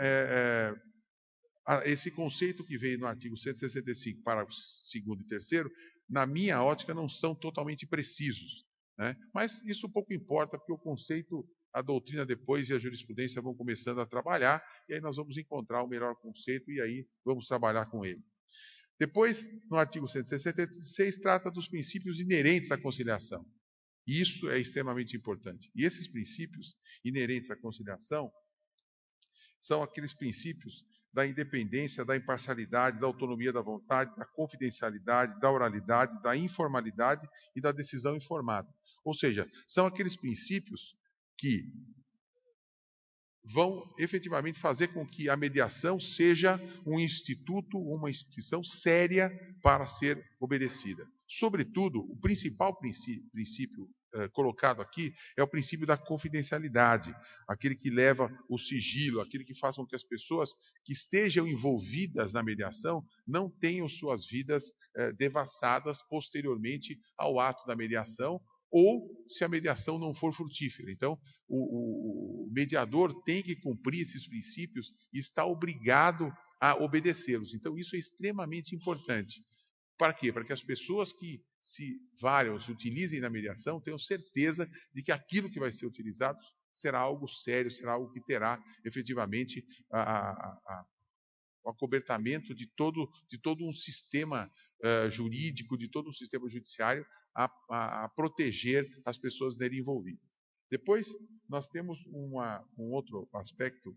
esse conceito que veio no artigo 165, parágrafos 2º e 3º, na minha ótica, não são totalmente precisos. Né? Mas isso pouco importa, porque o conceito, a doutrina depois e a jurisprudência vão começando a trabalhar, e aí nós vamos encontrar o melhor conceito, e aí vamos trabalhar com ele. Depois, no artigo 166, trata dos princípios inerentes à conciliação. Isso é extremamente importante. E esses princípios inerentes à conciliação são aqueles princípios da independência, da imparcialidade, da autonomia da vontade, da confidencialidade, da oralidade, da informalidade e da decisão informada. Ou seja, são aqueles princípios que vão efetivamente fazer com que a mediação seja um instituto, uma instituição séria para ser obedecida. Sobretudo, o principal princípio colocado aqui é o princípio da confidencialidade, aquele que leva o sigilo, aquele que faz com que as pessoas que estejam envolvidas na mediação não tenham suas vidas devassadas posteriormente ao ato da mediação, ou se a mediação não for frutífera. Então, o mediador tem que cumprir esses princípios e está obrigado a obedecê-los. Então, isso é extremamente importante. Para quê? Para que as pessoas que se valham, se utilizem na mediação, tenham certeza de que aquilo que vai ser utilizado será algo sério, será algo que terá efetivamente o acobertamento de todo um sistema jurídico, de todo um sistema judiciário a proteger as pessoas nele envolvidas. Depois, nós temos um outro aspecto,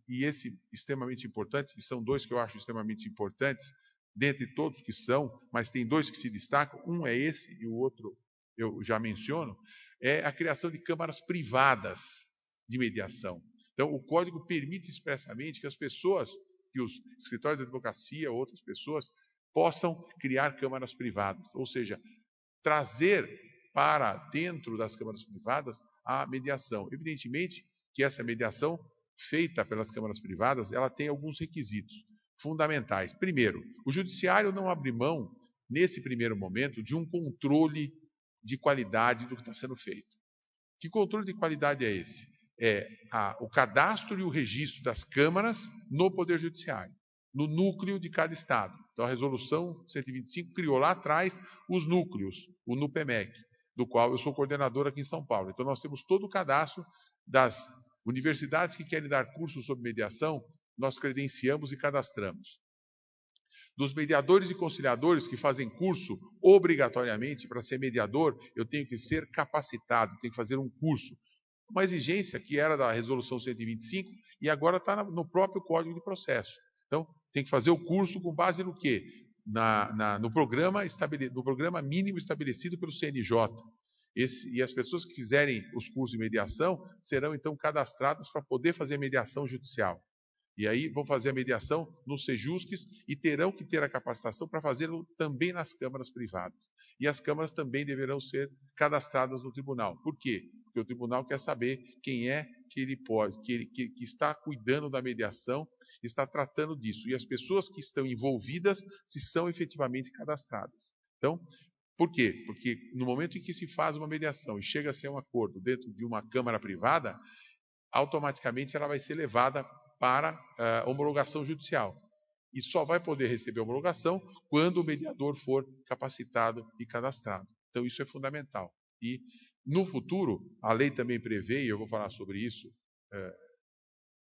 e esse extremamente importante, que são dois que eu acho extremamente importantes, dentre todos que são, mas tem dois que se destacam, um é esse e o outro eu já menciono, é a criação de câmaras privadas de mediação. Então, o Código permite expressamente que as pessoas, que os escritórios de advocacia, outras pessoas, possam criar câmaras privadas, ou seja, trazer para dentro das câmaras privadas a mediação. Evidentemente que essa mediação feita pelas câmaras privadas, ela tem alguns requisitos fundamentais. Primeiro, o judiciário não abre mão, nesse primeiro momento, de um controle de qualidade do que está sendo feito. Que controle de qualidade é esse? É o cadastro e o registro das câmaras no Poder Judiciário, no núcleo de cada Estado. Então, a Resolução 125 criou lá atrás os núcleos, o NUPEMEC, do qual eu sou coordenador aqui em São Paulo. Então, nós temos todo o cadastro das universidades que querem dar cursos sobre mediação, nós credenciamos e cadastramos. Dos mediadores e conciliadores que fazem curso, obrigatoriamente, para ser mediador, eu tenho que ser capacitado, tenho que fazer um curso. Uma exigência que era da Resolução 125 e agora está no próprio Código de Processo. Então, tem que fazer o curso com base no quê? No programa mínimo estabelecido pelo CNJ. E as pessoas que fizerem os cursos de mediação serão, então, cadastradas para poder fazer mediação judicial. E aí vão fazer a mediação nos Sejusques e terão que ter a capacitação para fazê-lo também nas câmaras privadas. E as câmaras também deverão ser cadastradas no tribunal. Por quê? Porque o tribunal quer saber quem é que ele pode, que está cuidando da mediação, está tratando disso. E as pessoas que estão envolvidas se são efetivamente cadastradas. Então, por quê? Porque no momento em que se faz uma mediação e chega a ser um acordo dentro de uma câmara privada, automaticamente ela vai ser levada para homologação judicial. E só vai poder receber homologação quando o mediador for capacitado e cadastrado. Então, isso é fundamental. E, no futuro, a lei também prevê, e eu vou falar sobre isso,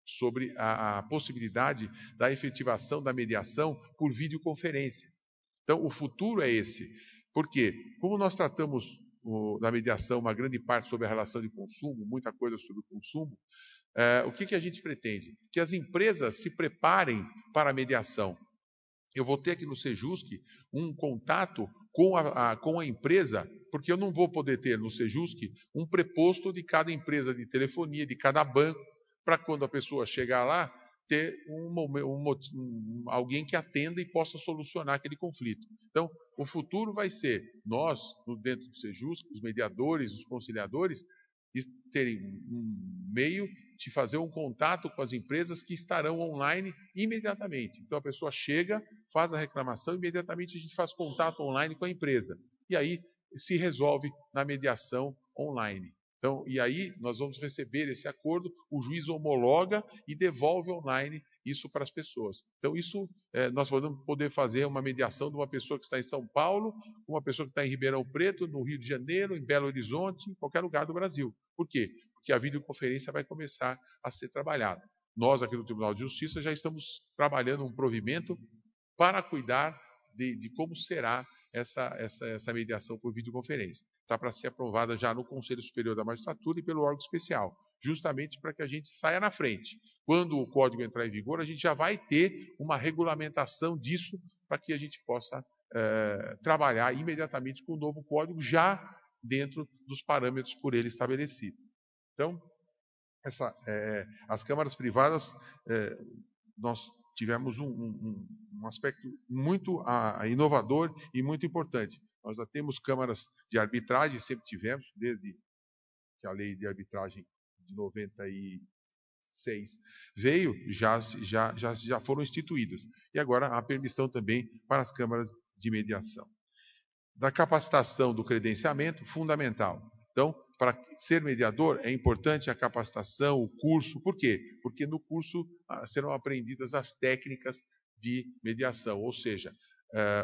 sobre a possibilidade da efetivação da mediação por videoconferência. Então, o futuro é esse. Por quê? Como nós tratamos na mediação uma grande parte sobre a relação de consumo, muita coisa sobre o consumo, o que a gente pretende? Que as empresas se preparem para a mediação. Eu vou ter aqui no Sejusc um contato com a empresa porque eu não vou poder ter no Sejusc um preposto de cada empresa de telefonia, de cada banco, para quando a pessoa chegar lá, ter alguém que atenda e possa solucionar aquele conflito. Então, o futuro vai ser nós, dentro do Sejusc, os mediadores, os conciliadores, terem um meio de fazer um contato com as empresas que estarão online imediatamente. Então, a pessoa chega, faz a reclamação, imediatamente a gente faz contato online com a empresa. E aí se resolve na mediação online. Então, e aí nós vamos receber esse acordo, o juiz homologa e devolve online isso para as pessoas. Então, isso nós vamos poder fazer uma mediação de uma pessoa que está em São Paulo, uma pessoa que está em Ribeirão Preto, no Rio de Janeiro, em Belo Horizonte, em qualquer lugar do Brasil. Por quê? Porque a videoconferência vai começar a ser trabalhada. Nós, aqui no Tribunal de Justiça, já estamos trabalhando um provimento para cuidar de como será essa mediação por videoconferência. Está para ser aprovada já no Conselho Superior da Magistratura e pelo órgão especial, justamente para que a gente saia na frente. Quando o código entrar em vigor, a gente já vai ter uma regulamentação disso para que a gente possa trabalhar imediatamente com o novo código já dentro dos parâmetros por ele estabelecidos. Então, as câmaras privadas, nós tivemos um aspecto muito inovador e muito importante. Nós já temos câmaras de arbitragem, sempre tivemos, desde que a lei de arbitragem de 96 veio, já foram instituídas. E agora a permissão também para as câmaras de mediação. Da capacitação do credenciamento, fundamental. Então, para ser mediador, é importante a capacitação, o curso. Por quê? Porque no curso serão aprendidas as técnicas de mediação, ou seja,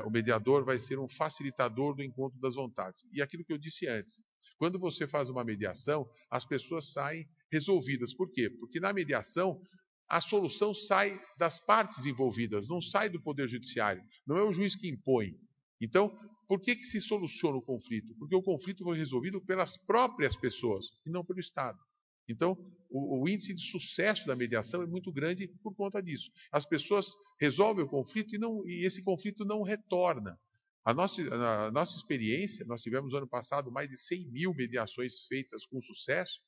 o mediador vai ser um facilitador do encontro das vontades. E aquilo que eu disse antes, quando você faz uma mediação, as pessoas saem resolvidas. Por quê? Porque na mediação, a solução sai das partes envolvidas, não sai do Poder Judiciário. Não é o juiz que impõe. Então, por que se soluciona o conflito? Porque o conflito foi resolvido pelas próprias pessoas e não pelo Estado. Então, o índice de sucesso da mediação é muito grande por conta disso. As pessoas resolvem o conflito e esse conflito não retorna. A nossa experiência, nós tivemos no ano passado mais de 100 mil mediações feitas com sucesso.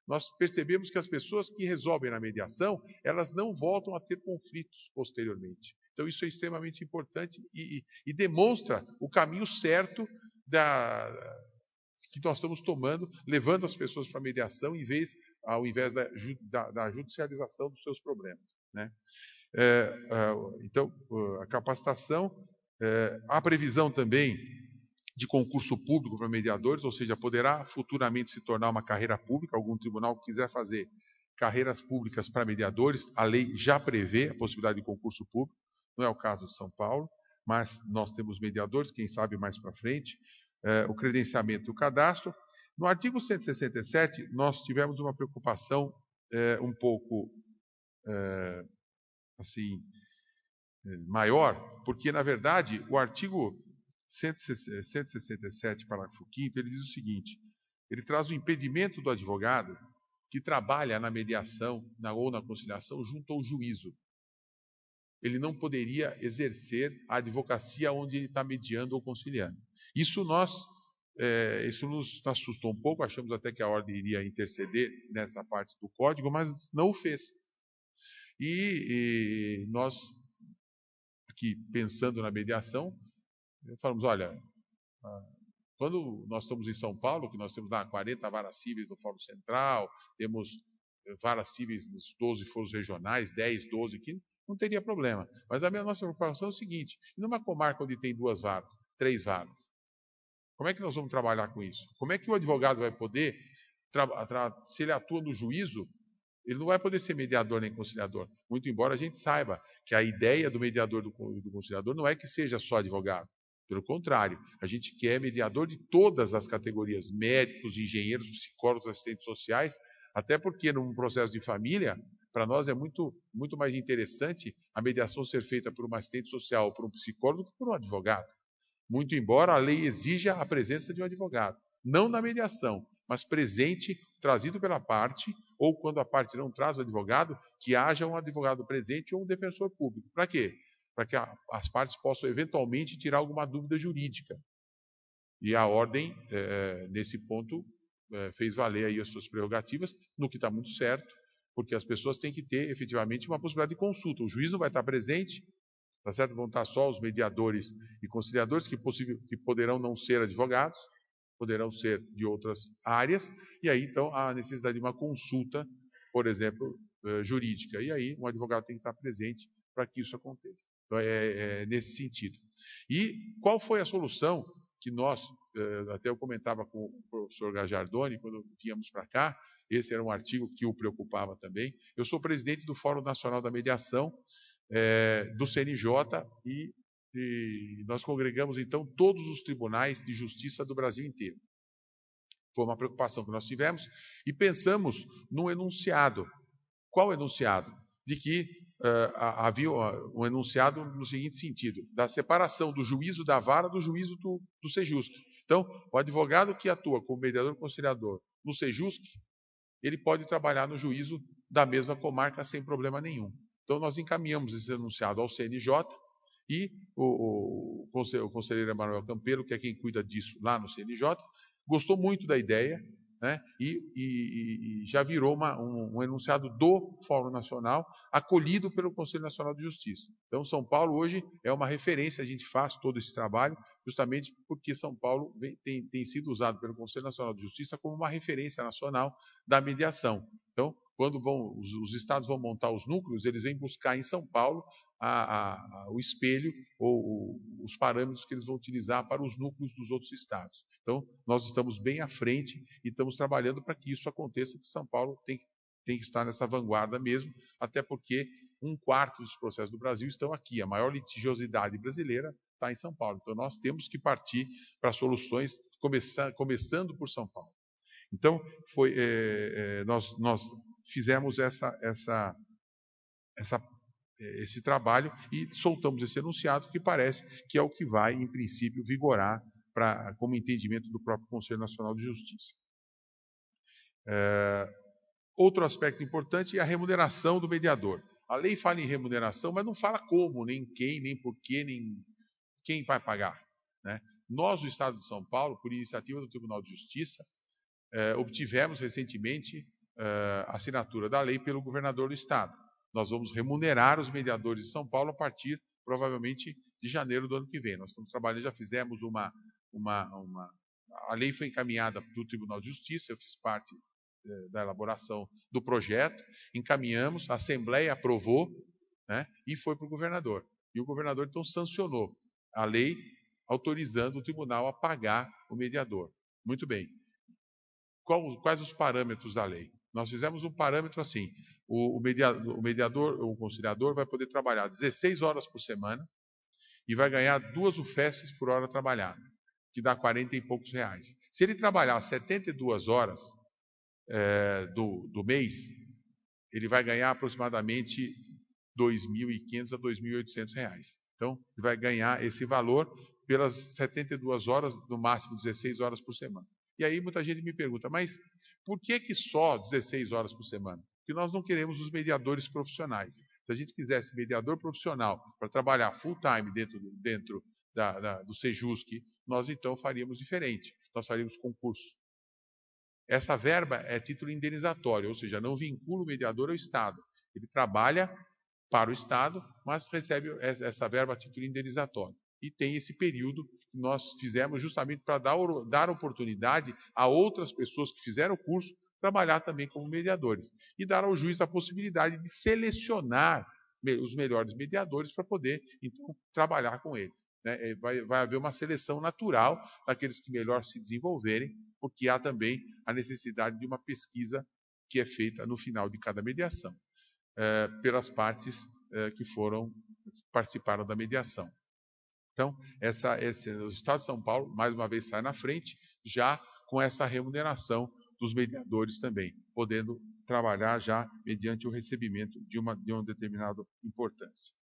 Nós percebemos que as pessoas que resolvem na mediação, elas não voltam a ter conflitos posteriormente. Então, isso é extremamente importante e demonstra o caminho certo que nós estamos tomando, levando as pessoas para a mediação ao invés da judicialização dos seus problemas. Né? Então, a capacitação, a previsão também de concurso público para mediadores, ou seja, poderá futuramente se tornar uma carreira pública, algum tribunal que quiser fazer carreiras públicas para mediadores, a lei já prevê a possibilidade de concurso público, não é o caso de São Paulo, mas nós temos mediadores, quem sabe mais para frente, o credenciamento e o cadastro. No artigo 167, nós tivemos uma preocupação um pouco maior, porque, na verdade, o artigo 167, parágrafo 5º, ele diz o seguinte: ele traz o impedimento do advogado que trabalha na mediação ou na conciliação junto ao juízo. Ele não poderia exercer a advocacia onde ele está mediando ou conciliando. Isso nos assustou um pouco, achamos até que a ordem iria interceder nessa parte do código, mas não o fez. E nós, aqui pensando na mediação, falamos, olha, quando nós estamos em São Paulo, que nós temos 40 varas cíveis no Fórum Central, temos varas cíveis nos 12 fóruns regionais, 10, 12, 15, não teria problema. Mas a nossa preocupação é o seguinte: numa comarca onde tem 2 varas, 3 varas, como é que nós vamos trabalhar com isso? Como é que o advogado vai poder, se ele atua no juízo, ele não vai poder ser mediador nem conciliador. Muito embora a gente saiba que a ideia do mediador e do conciliador não é que seja só advogado. Pelo contrário, a gente quer mediador de todas as categorias, médicos, engenheiros, psicólogos, assistentes sociais, até porque num processo de família, para nós é muito, muito mais interessante a mediação ser feita por um assistente social ou por um psicólogo do que por um advogado. Muito embora a lei exija a presença de um advogado. Não na mediação, mas presente, trazido pela parte, ou quando a parte não traz o advogado, que haja um advogado presente ou um defensor público. Para quê? Para que as partes possam eventualmente tirar alguma dúvida jurídica. E a ordem, nesse ponto, fez valer aí as suas prerrogativas, no que está muito certo, porque as pessoas têm que ter efetivamente uma possibilidade de consulta. O juiz não vai estar presente, tá certo? Vão estar só os mediadores e conciliadores, que poderão não ser advogados, poderão ser de outras áreas, e aí então há a necessidade de uma consulta, por exemplo, jurídica. E aí um advogado tem que estar presente para que isso aconteça. Então é nesse sentido. E qual foi a solução que nós, até eu comentava com o professor Gajardoni, quando viemos para cá, esse era um artigo que o preocupava também. Eu sou presidente do Fórum Nacional da Mediação, do CNJ, e nós congregamos, então, todos os tribunais de justiça do Brasil inteiro. Foi uma preocupação que nós tivemos e pensamos num enunciado. Qual enunciado? De que havia um enunciado no seguinte sentido: da separação do juízo da vara do juízo do Sejusc. Então, o advogado que atua como mediador conciliador no Sejusc, ele pode trabalhar no juízo da mesma comarca sem problema nenhum. Então, nós encaminhamos esse enunciado ao CNJ e o conselheiro Emanuel Campeiro, que é quem cuida disso lá no CNJ, gostou muito da ideia, né, e já virou um enunciado do Fórum Nacional, acolhido pelo Conselho Nacional de Justiça. Então, São Paulo hoje é uma referência, a gente faz todo esse trabalho, justamente porque São Paulo tem sido usado pelo Conselho Nacional de Justiça como uma referência nacional da mediação. Então, quando os estados vão montar os núcleos, eles vêm buscar em São Paulo o espelho ou os parâmetros que eles vão utilizar para os núcleos dos outros estados. Então, nós estamos bem à frente e estamos trabalhando para que isso aconteça, que São Paulo tem que estar nessa vanguarda mesmo, até porque 1/4 dos processos do Brasil estão aqui. A maior litigiosidade brasileira está em São Paulo. Então, nós temos que partir para soluções começando por São Paulo. Então, nós fizemos esse trabalho e soltamos esse enunciado, que parece que é o que vai, em princípio, vigorar como entendimento do próprio Conselho Nacional de Justiça. Outro aspecto importante é a remuneração do mediador. A lei fala em remuneração, mas não fala como, nem quem, nem porquê, nem quem vai pagar, né? Nós, do Estado de São Paulo, por iniciativa do Tribunal de Justiça, obtivemos recentemente a assinatura da lei pelo governador do Estado. Nós vamos remunerar os mediadores de São Paulo a partir, provavelmente, de janeiro do ano que vem. Nós estamos trabalhando, já fizemos a lei foi encaminhada para o Tribunal de Justiça, eu fiz parte da elaboração do projeto, encaminhamos, a Assembleia aprovou, né, e foi para o governador. E o governador, então, sancionou a lei autorizando o tribunal a pagar o mediador. Muito bem. Quais os parâmetros da lei? Nós fizemos um parâmetro assim: o mediador, o conciliador, vai poder trabalhar 16 horas por semana e vai ganhar 2 UFESPs por hora trabalhada, que dá 40 e poucos reais. Se ele trabalhar 72 horas do mês, ele vai ganhar aproximadamente 2.500 a 2.800 reais. Então, ele vai ganhar esse valor pelas 72 horas, no máximo 16 horas por semana. E aí muita gente me pergunta, mas por que só 16 horas por semana? Porque nós não queremos os mediadores profissionais. Se a gente quisesse mediador profissional para trabalhar full time dentro do Sejusc, nós então faríamos diferente. Nós faríamos concurso. Essa verba é título indenizatório, ou seja, não vincula o mediador ao Estado. Ele trabalha para o Estado, mas recebe essa verba a título indenizatório. E tem esse período que nós fizemos justamente para dar oportunidade a outras pessoas que fizeram o curso trabalhar também como mediadores. E dar ao juiz a possibilidade de selecionar os melhores mediadores para poder, então, trabalhar com eles, né? Vai haver uma seleção natural daqueles que melhor se desenvolverem, porque há também a necessidade de uma pesquisa que é feita no final de cada mediação, pelas partes que participaram da mediação. Então, o Estado de São Paulo, mais uma vez, sai na frente, já com essa remuneração dos mediadores também, podendo trabalhar já mediante o recebimento de uma determinada importância.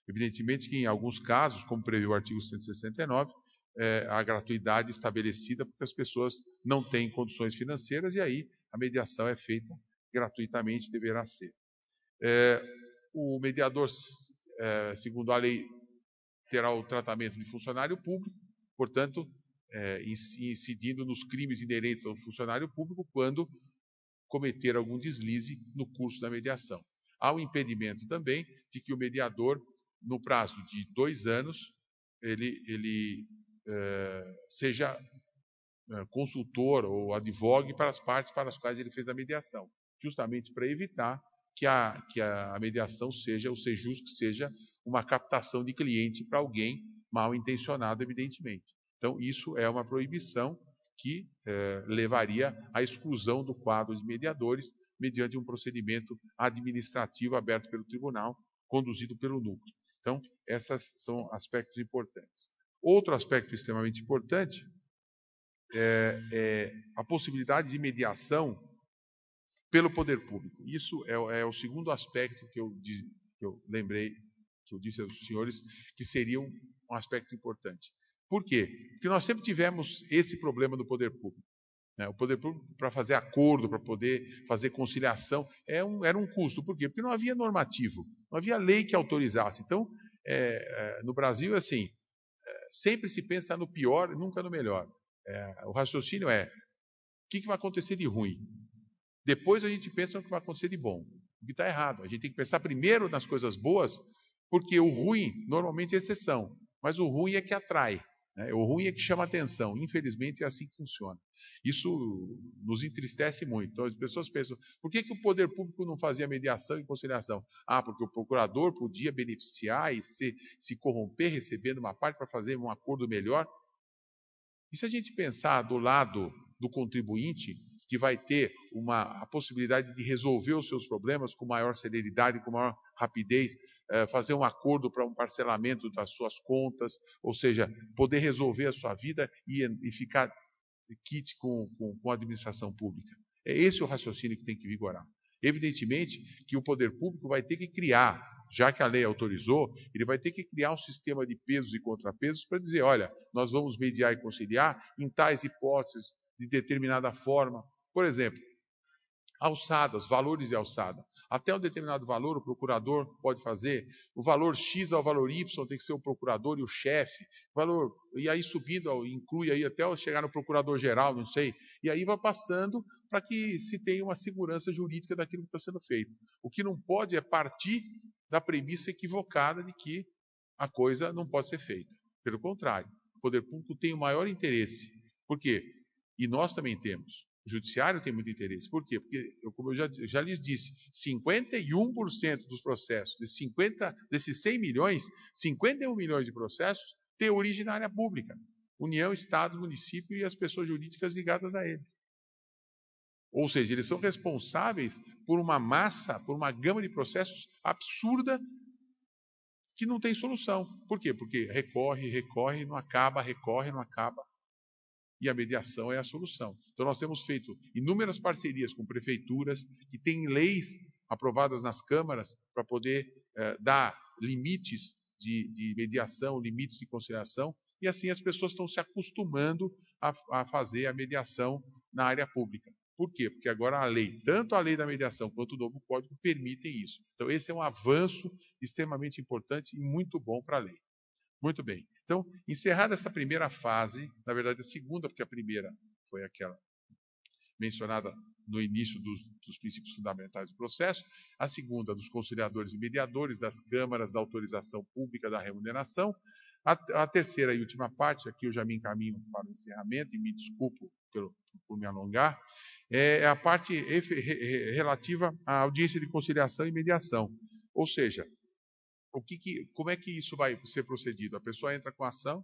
Evidentemente que, em alguns casos, como prevê o artigo 169, a gratuidade estabelecida porque as pessoas não têm condições financeiras, e aí a mediação é feita gratuitamente, deverá ser. O mediador, segundo a lei, terá o tratamento de funcionário público, portanto, incidindo nos crimes inerentes ao funcionário público quando cometer algum deslize no curso da mediação. Há o impedimento também de que o mediador, no prazo de 2 anos, ele seja consultor ou advogue para as partes para as quais ele fez a mediação, justamente para evitar que a mediação seja, o sejusque seja uma captação de cliente para alguém mal intencionado, evidentemente. Então, isso é uma proibição que levaria à exclusão do quadro de mediadores mediante um procedimento administrativo aberto pelo tribunal, conduzido pelo núcleo. Então, esses são aspectos importantes. Outro aspecto extremamente importante é a possibilidade de mediação pelo poder público. Isso é o segundo aspecto que eu lembrei, que eu disse aos senhores, que seria um aspecto importante. Por quê? Porque nós sempre tivemos esse problema do poder público. O poder público, para fazer acordo, para poder fazer conciliação, era um custo. Por quê? Porque não havia normativo, não havia lei que autorizasse. Então, no Brasil, assim, sempre se pensa no pior e nunca no melhor. O raciocínio o que vai acontecer de ruim? Depois a gente pensa no que vai acontecer de bom. O que está errado. A gente tem que pensar primeiro nas coisas boas, porque o ruim normalmente é exceção, mas o ruim é que atrai. O ruim é que chama atenção. Infelizmente é assim que funciona. Isso nos entristece muito. Então as pessoas pensam, por que o poder público não fazia mediação e conciliação? Porque o procurador podia beneficiar e se corromper recebendo uma parte para fazer um acordo melhor. E se a gente pensar do lado do contribuinte, que vai ter a possibilidade de resolver os seus problemas com maior celeridade, com maior rapidez, fazer um acordo para um parcelamento das suas contas, ou seja, poder resolver a sua vida e ficar quite com a administração pública. É esse o raciocínio que tem que vigorar. Evidentemente que o poder público vai ter que criar, já que a lei autorizou, ele vai ter que criar um sistema de pesos e contrapesos para dizer, olha, nós vamos mediar e conciliar em tais hipóteses, de determinada forma. Por exemplo, alçadas, valores de alçada. Até um determinado valor o procurador pode fazer, o valor X ao valor Y tem que ser o procurador e o chefe, e aí subindo, inclui aí até chegar no procurador-geral, não sei, e aí vai passando para que se tenha uma segurança jurídica daquilo que está sendo feito. O que não pode é partir da premissa equivocada de que a coisa não pode ser feita. Pelo contrário, o poder público tem o maior interesse. Por quê? E nós também temos. O judiciário tem muito interesse. Por quê? Porque, como eu já lhes disse, 51% dos processos, desses 100 milhões, 51 milhões de processos têm origem na área pública. União, Estado, município e as pessoas jurídicas ligadas a eles. Ou seja, eles são responsáveis por uma massa, por uma gama de processos absurda que não tem solução. Por quê? Porque recorre, não acaba, recorre, não acaba. E a mediação é a solução. Então nós temos feito inúmeras parcerias com prefeituras que têm leis aprovadas nas câmaras para poder dar limites de mediação, limites de conciliação, e assim as pessoas estão se acostumando a fazer a mediação na área pública. Por quê? Porque agora a lei, tanto a lei da mediação quanto o novo código, permitem isso. Então esse é um avanço extremamente importante e muito bom para a lei. Muito bem. Então, encerrada essa primeira fase, na verdade a segunda, porque a primeira foi aquela mencionada no início dos princípios fundamentais do processo, a segunda dos conciliadores e mediadores, das câmaras, da autorização pública, da remuneração, a terceira e última parte, aqui eu já me encaminho para o encerramento e me desculpo por me alongar, é a parte relativa à audiência de conciliação e mediação. Ou seja, como é que isso vai ser procedido? A pessoa entra com a ação,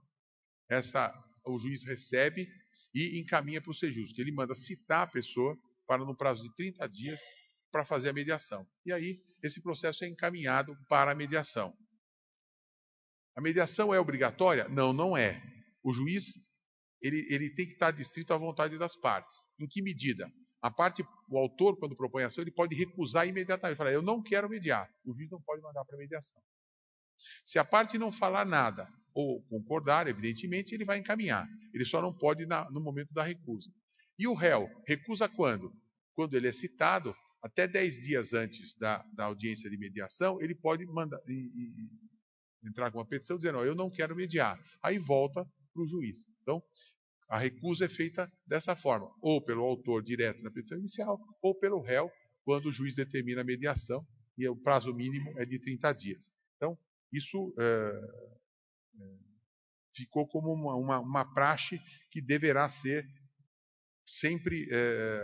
o juiz recebe e encaminha para o sejusque. Ele manda citar a pessoa para, no prazo de 30 dias, para fazer a mediação. E aí, esse processo é encaminhado para a mediação. A mediação é obrigatória? Não, não é. O juiz ele tem que estar adstrito à vontade das partes. Em que medida? O autor, quando propõe a ação, ele pode recusar imediatamente. Falar, eu não quero mediar. O juiz não pode mandar para a mediação. Se a parte não falar nada ou concordar, evidentemente, ele vai encaminhar. Ele só não pode no momento da recusa. E o réu recusa quando? Quando ele é citado, até 10 dias antes da audiência de mediação, ele pode entrar com uma petição dizendo, eu não quero mediar. Aí volta para o juiz. Então, A recusa é feita dessa forma, ou pelo autor direto na petição inicial, ou pelo réu, quando o juiz determina a mediação, e o prazo mínimo é de 30 dias. Então, isso ficou como uma praxe que deverá ser sempre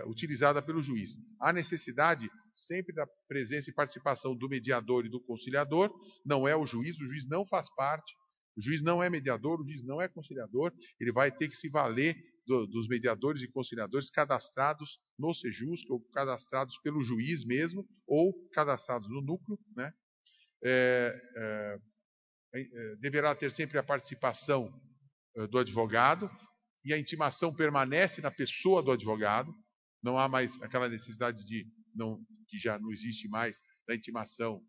utilizada pelo juiz. Há necessidade sempre da presença e participação do mediador e do conciliador, não é o juiz não faz parte, o juiz não é mediador, o juiz não é conciliador, ele vai ter que se valer dos mediadores e conciliadores cadastrados no Sejusc, ou cadastrados pelo juiz mesmo, ou cadastrados no núcleo, né? Deverá ter sempre a participação do advogado, e a intimação permanece na pessoa do advogado, não há mais aquela necessidade que já não existe mais, da intimação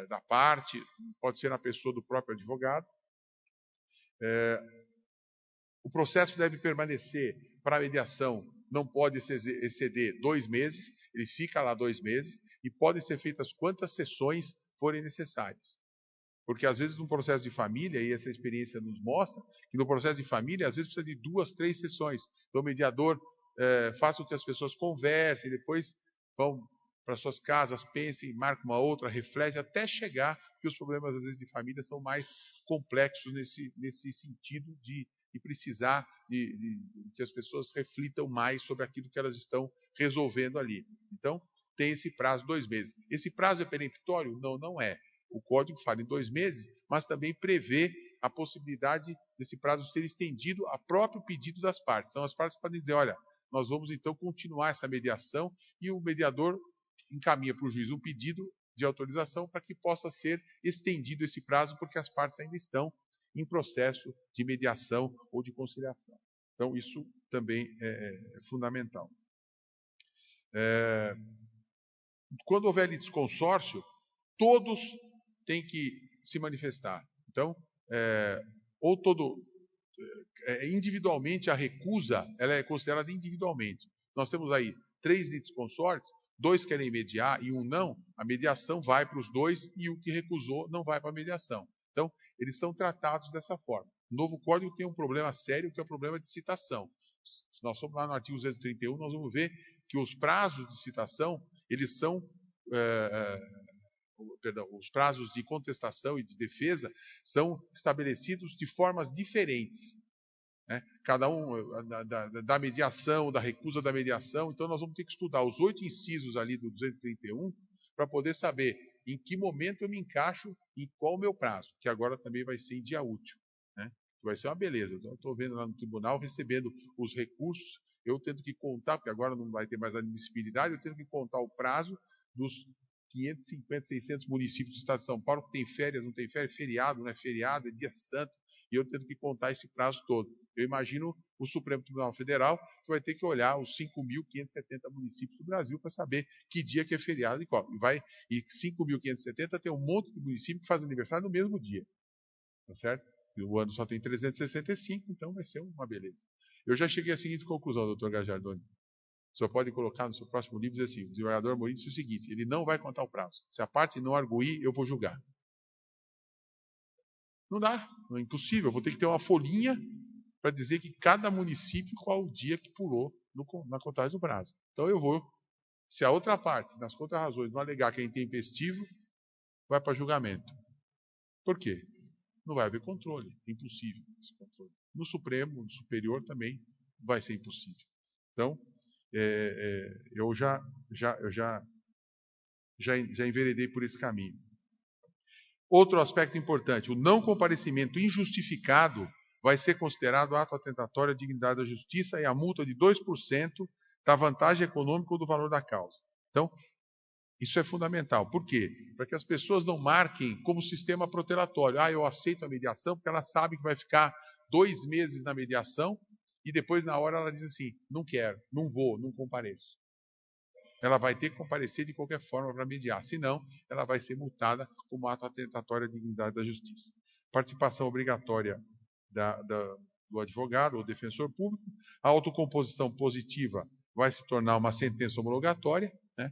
da parte, pode ser na pessoa do próprio advogado. O processo deve permanecer para a mediação, não pode exceder 2 meses, ele fica lá 2 meses, e podem ser feitas quantas sessões forem necessárias. Porque às vezes no processo de família, e essa experiência nos mostra, que no processo de família, às vezes precisa de 2, 3 sessões. Então o mediador faz com que as pessoas conversem, depois vão para suas casas, pensem, marcam uma outra, refletem, até chegar, que os problemas às vezes de família são mais complexos nesse sentido de precisar de que as pessoas reflitam mais sobre aquilo que elas estão resolvendo ali. Então, tem esse prazo, 2 meses. Esse prazo é peremptório? Não, não é. O Código fala em 2 meses, mas também prevê a possibilidade desse prazo ser estendido a próprio pedido das partes. Então, as partes podem dizer, olha, nós vamos então continuar essa mediação, e o mediador encaminha para o juiz um pedido de autorização para que possa ser estendido esse prazo, porque as partes ainda estão em processo de mediação ou de conciliação. Então, isso também é fundamental. Quando houver litisconsórcio, todos têm que se manifestar. Então, individualmente, a recusa ela é considerada individualmente. Nós temos aí 3 litisconsortes, 2 querem mediar e 1 não, a mediação vai para os 2 e o que recusou não vai para a mediação. Então, eles são tratados dessa forma. O novo Código tem um problema sério, que é o problema de citação. Se nós formos lá no artigo 231, nós vamos ver que os prazos de citação, eles são... os prazos de contestação e de defesa são estabelecidos de formas diferentes. Né? Cada um da mediação, da recusa da mediação. Então, nós vamos ter que estudar os 8 incisos ali do 231 para poder saber em que momento eu me encaixo e qual o meu prazo, que agora também vai ser em dia útil. Né? Vai ser uma beleza. Então, eu estou vendo lá no tribunal, recebendo os recursos, eu tendo que contar, porque agora não vai ter mais admissibilidade, eu tenho que contar o prazo dos 550, 600 municípios do estado de São Paulo, que tem férias, não tem férias, feriado, não é feriado, é dia santo, e eu tendo que contar esse prazo todo. Eu imagino o Supremo Tribunal Federal, que vai ter que olhar os 5.570 municípios do Brasil para saber que dia que é feriado e qual. E 5.570 tem um monte de municípios que fazem aniversário no mesmo dia. Tá certo? E o ano só tem 365, então vai ser uma beleza. Eu já cheguei à seguinte conclusão, doutor Gajardoni. O senhor pode colocar no seu próximo livro e dizer assim, o desembargador Amorim disse o seguinte, ele não vai contar o prazo. Se a parte não arguir, eu vou julgar. Não dá, é impossível. Eu vou ter que ter uma folhinha para dizer que cada município qual o dia que pulou na contagem do prazo. Então eu vou, se a outra parte, nas contrarrazões, não alegar que é intempestivo, vai para julgamento. Por quê? Não vai haver controle, é impossível esse controle. No Supremo, no Superior também vai ser impossível. Então, eu já enveredei por esse caminho. Outro aspecto importante, o não comparecimento injustificado vai ser considerado ato atentatório à dignidade da justiça e a multa de 2% da vantagem econômica ou do valor da causa. Então, isso é fundamental. Por quê? Para que as pessoas não marquem como sistema protelatório. Eu aceito a mediação porque ela sabe que vai ficar 2 meses na mediação e depois, na hora, ela diz assim, não quero, não vou, não compareço. Ela vai ter que comparecer de qualquer forma para mediar. Senão, ela vai ser multada como ato atentatório à dignidade da justiça. Participação obrigatória do advogado ou defensor público. A autocomposição positiva vai se tornar uma sentença homologatória. Né?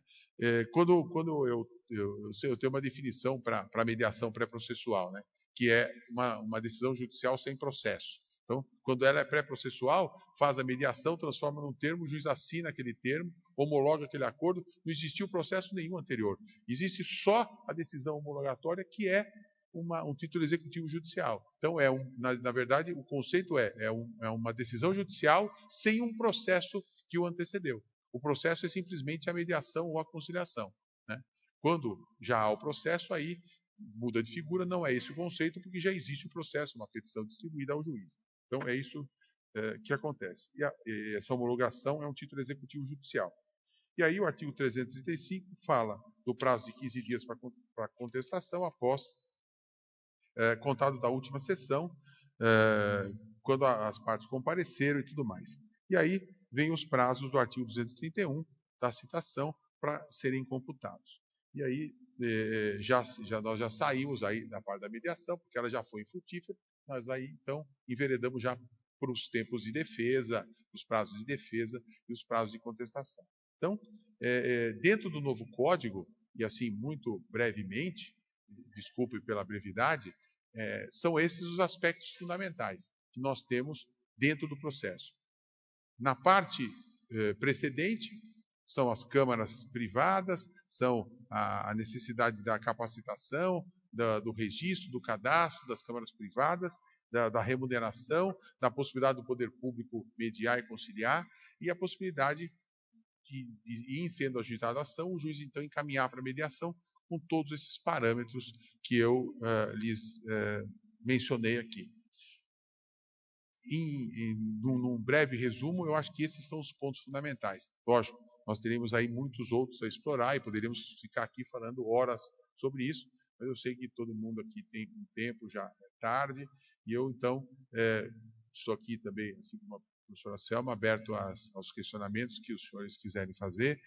Quando eu tenho uma definição para mediação pré-processual, né? Que é uma decisão judicial sem processo. Então, quando ela é pré-processual, faz a mediação, transforma num termo, o juiz assina aquele termo, homologa aquele acordo, não existiu processo nenhum anterior. Existe só a decisão homologatória, que é um título executivo judicial. Então, na verdade, o conceito é uma decisão judicial sem um processo que o antecedeu. O processo é simplesmente a mediação ou a conciliação, né? Quando já há o processo, aí muda de figura, não é esse o conceito, porque já existe o processo, uma petição distribuída ao juiz. Então, é isso que acontece. E essa homologação é um título executivo judicial. E aí, o artigo 335 fala do prazo de 15 dias para contestação após contado da última sessão, quando as partes compareceram e tudo mais. E aí, vem os prazos do artigo 231 da citação para serem computados. E aí, nós já saímos aí da parte da mediação, porque ela já foi infrutífera, nós aí, então, enveredamos já para os tempos de defesa, os prazos de defesa e os prazos de contestação. Então, dentro do novo código, e assim, muito brevemente, desculpe pela brevidade, são esses os aspectos fundamentais que nós temos dentro do processo. Na parte precedente, são as câmaras privadas, são a necessidade da capacitação, do registro, do cadastro das câmaras privadas, da remuneração, da possibilidade do poder público mediar e conciliar, e a possibilidade de em sendo agitada a ação, o juiz então encaminhar para a mediação com todos esses parâmetros que eu lhes mencionei aqui. Num breve resumo, eu acho que esses são os pontos fundamentais. Lógico, nós teremos aí muitos outros a explorar e poderíamos ficar aqui falando horas sobre isso, mas eu sei que todo mundo aqui tem um tempo, já é tarde, e eu então estou aqui também, assim como a professora Selma, aberto aos questionamentos que os senhores quiserem fazer,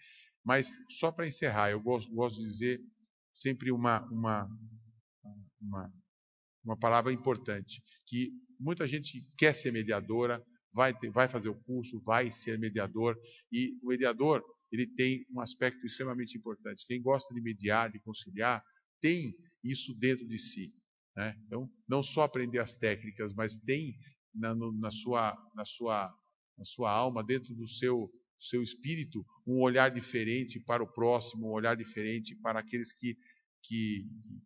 mas só para encerrar, eu gosto de dizer sempre uma palavra importante, que muita gente quer ser mediadora, vai fazer o curso, vai ser mediador, e o mediador, ele tem um aspecto extremamente importante. Quem gosta de mediar, de conciliar, tem isso dentro de si, né? Então, não só aprender as técnicas, mas tem na sua alma, dentro do seu espírito, um olhar diferente para o próximo, um olhar diferente para aqueles que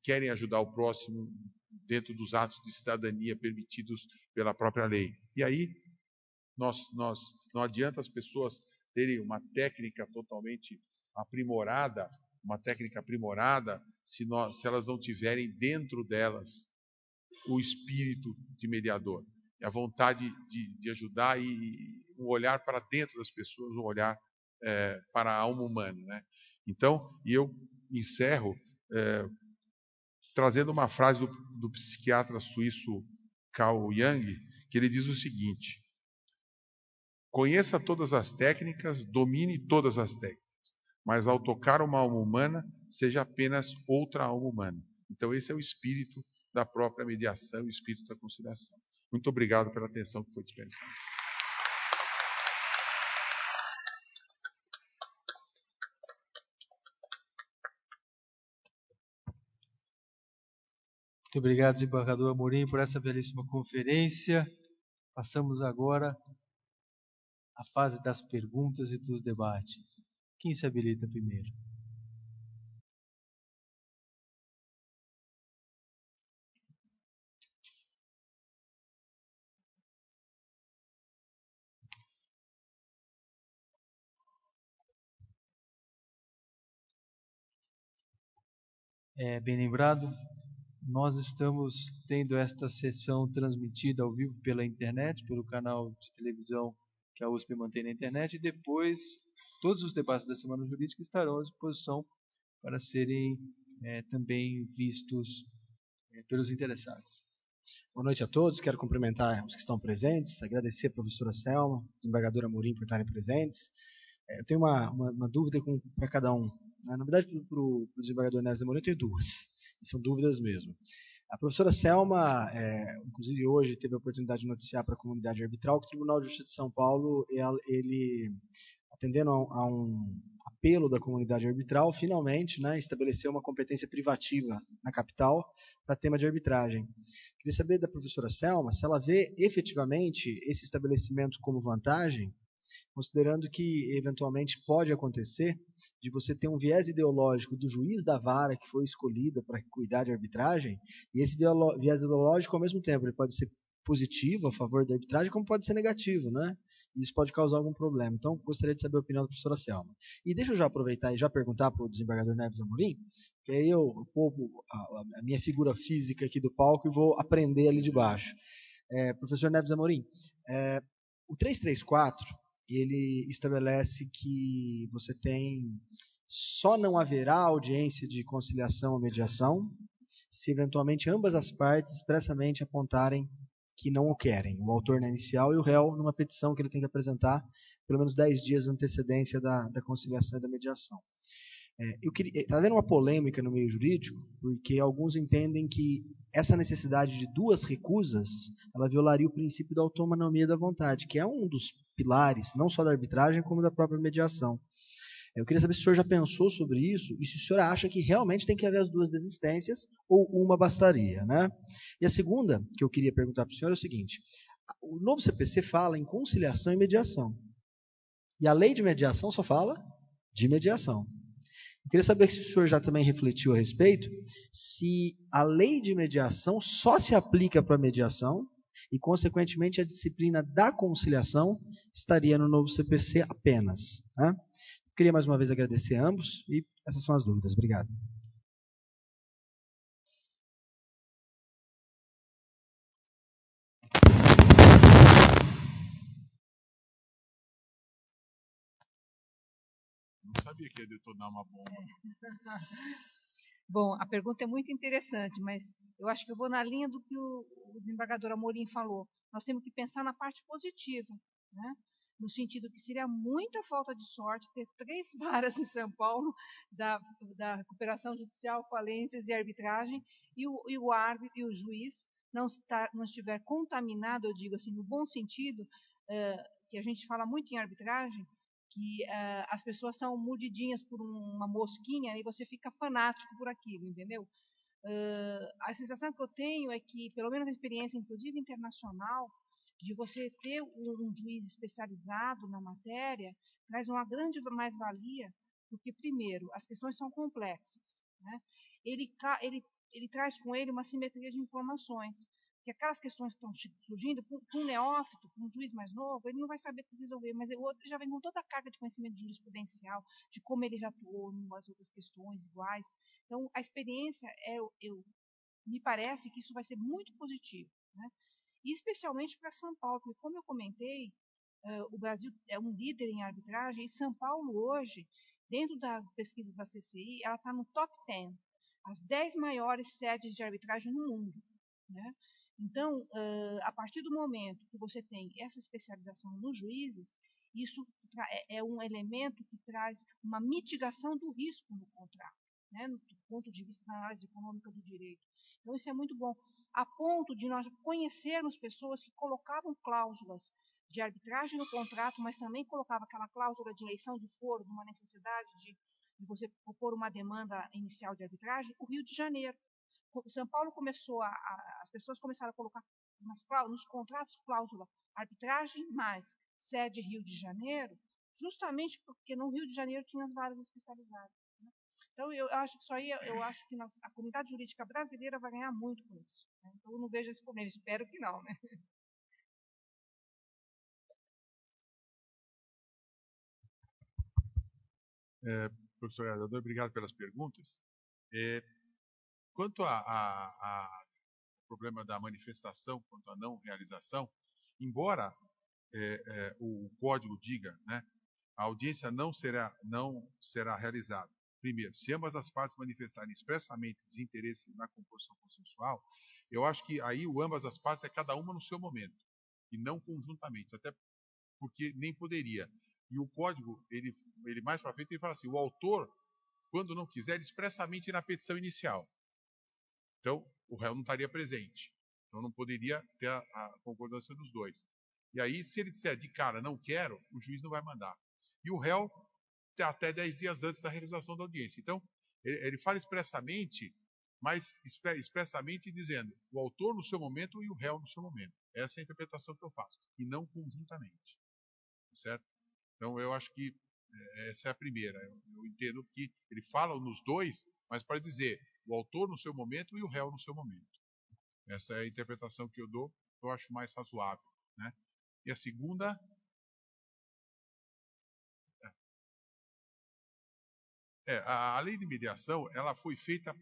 querem ajudar o próximo dentro dos atos de cidadania permitidos pela própria lei. E aí, não adianta as pessoas terem uma técnica totalmente aprimorada, se elas não tiverem dentro delas o espírito de mediador, a vontade de ajudar e um olhar para dentro das pessoas, um olhar para a alma humana, né? Então, e eu encerro trazendo uma frase do psiquiatra suíço Carl Jung, que ele diz o seguinte: conheça todas as técnicas, domine todas as técnicas, mas ao tocar uma alma humana, seja apenas outra alma humana. Então esse é o espírito da própria mediação, o espírito da conciliação. Muito obrigado pela atenção que foi dispensada. Muito obrigado, desembargador Amorim, por essa belíssima conferência. Passamos agora à fase das perguntas e dos debates. Quem se habilita primeiro? Bem lembrado, nós estamos tendo esta sessão transmitida ao vivo pela internet, pelo canal de televisão que a USP mantém na internet, e depois todos os debates da Semana Jurídica estarão à disposição para serem também vistos pelos interessados. Boa noite a todos, quero cumprimentar os que estão presentes, agradecer a professora Selma, desembargadora Amorim por estarem presentes. Eu tenho uma dúvida para cada um. Na verdade, para o desembargador Neves Amorim eu tenho duas, e são dúvidas mesmo. A professora Selma, inclusive hoje, teve a oportunidade de noticiar para a comunidade arbitral que o Tribunal de Justiça de São Paulo, ele atendendo a apelo da comunidade arbitral, finalmente, né, estabeleceu uma competência privativa na capital para tema de arbitragem. Queria saber da professora Selma se ela vê efetivamente esse estabelecimento como vantagem, considerando que eventualmente pode acontecer de você ter um viés ideológico do juiz da vara que foi escolhida para cuidar de arbitragem, e esse viés ideológico, ao mesmo tempo, ele pode ser positivo a favor da arbitragem, como pode ser negativo, né? E isso pode causar algum problema. Então, gostaria de saber a opinião da professora Selma. E deixa eu já aproveitar e já perguntar para o desembargador Neves Amorim, que aí eu poupo a minha figura física aqui do palco e vou aprender ali de baixo. Professor Neves Amorim, o 334, ele estabelece que você só não haverá audiência de conciliação ou mediação se eventualmente ambas as partes expressamente apontarem que não o querem, o autor na inicial e o réu numa petição que ele tem que apresentar pelo menos 10 dias de antecedência da conciliação e da mediação. Está havendo uma polêmica no meio jurídico, porque alguns entendem que essa necessidade de duas recusas, ela violaria o princípio da autonomia da vontade, que é um dos pilares, não só da arbitragem, como da própria mediação. Eu queria saber se o senhor já pensou sobre isso e se o senhor acha que realmente tem que haver as duas desistências ou uma bastaria, né? E a segunda que eu queria perguntar para o senhor é o seguinte: o novo CPC fala em conciliação e mediação. E a lei de mediação só fala de mediação. Eu queria saber se o senhor já também refletiu a respeito, se a lei de mediação só se aplica para a mediação e, consequentemente, a disciplina da conciliação estaria no novo CPC apenas, né? Queria mais uma vez agradecer a ambos e essas são as dúvidas. Obrigado. Não sabia que ia detonar uma bomba. Bom, a pergunta é muito interessante, mas eu acho que eu vou na linha do que o desembargador Amorim falou. Nós temos que pensar na parte positiva, né? No sentido que seria muita falta de sorte ter 3 varas em São Paulo da cooperação judicial, falências e arbitragem, e o árbitro e o juiz não estiver contaminado, eu digo assim, no bom sentido, que a gente fala muito em arbitragem, que as pessoas são mordidinhas por uma mosquinha e você fica fanático por aquilo, entendeu? A sensação que eu tenho é que, pelo menos a experiência, inclusive internacional, de você ter um juiz especializado na matéria, traz uma grande mais-valia, porque, primeiro, as questões são complexas, né? Ele traz com ele uma simetria de informações, que aquelas questões que estão surgindo, para um neófito, para um juiz mais novo, ele não vai saber resolver, mas o outro já vem com toda a carga de conhecimento jurisprudencial, de como ele já atuou em umas outras questões iguais. Então, a experiência, me parece que isso vai ser muito positivo, né? E especialmente para São Paulo, porque, como eu comentei, o Brasil é um líder em arbitragem, e São Paulo hoje, dentro das pesquisas da CCI, ela está no top 10, as 10 maiores sedes de arbitragem no mundo, né? Então, a partir do momento que você tem essa especialização nos juízes, isso é um elemento que traz uma mitigação do risco no contrato, né, do ponto de vista da análise econômica do direito. Então, isso é muito bom, a ponto de nós conhecermos pessoas que colocavam cláusulas de arbitragem no contrato, mas também colocava aquela cláusula de eleição de foro, numa necessidade de você propor uma demanda inicial de arbitragem, o Rio de Janeiro. São Paulo começou as pessoas começaram a colocar nos contratos cláusula arbitragem mais sede Rio de Janeiro, justamente porque no Rio de Janeiro tinha as varas especializadas, né? Então eu acho que isso aí, eu acho que a comunidade jurídica brasileira vai ganhar muito com isso, né? Então eu não vejo esse problema, espero que não, né? Professor Gardador, obrigado pelas perguntas. Quanto ao problema da manifestação, quanto à não realização, embora o código diga, né, a audiência não será realizada. Primeiro, se ambas as partes manifestarem expressamente desinteresse na composição consensual, eu acho que aí o ambas as partes é cada uma no seu momento, e não conjuntamente, até porque nem poderia. E o código, ele mais para frente, ele fala assim, o autor, quando não quiser, expressamente na petição inicial. Então, o réu não estaria presente. Então, não poderia ter a concordância dos dois. E aí, se ele disser de cara, não quero, o juiz não vai mandar. E o réu até 10 dias antes da realização da audiência. Então, ele fala expressamente, mas expressamente dizendo o autor no seu momento e o réu no seu momento. Essa é a interpretação que eu faço, e não conjuntamente. Certo? Então, eu acho que essa é a primeira. Eu entendo que ele fala nos dois, mas para dizer o autor no seu momento e o réu no seu momento. Essa é a interpretação que eu dou, eu acho mais razoável. Né? E a segunda... a lei de mediação, ela foi feita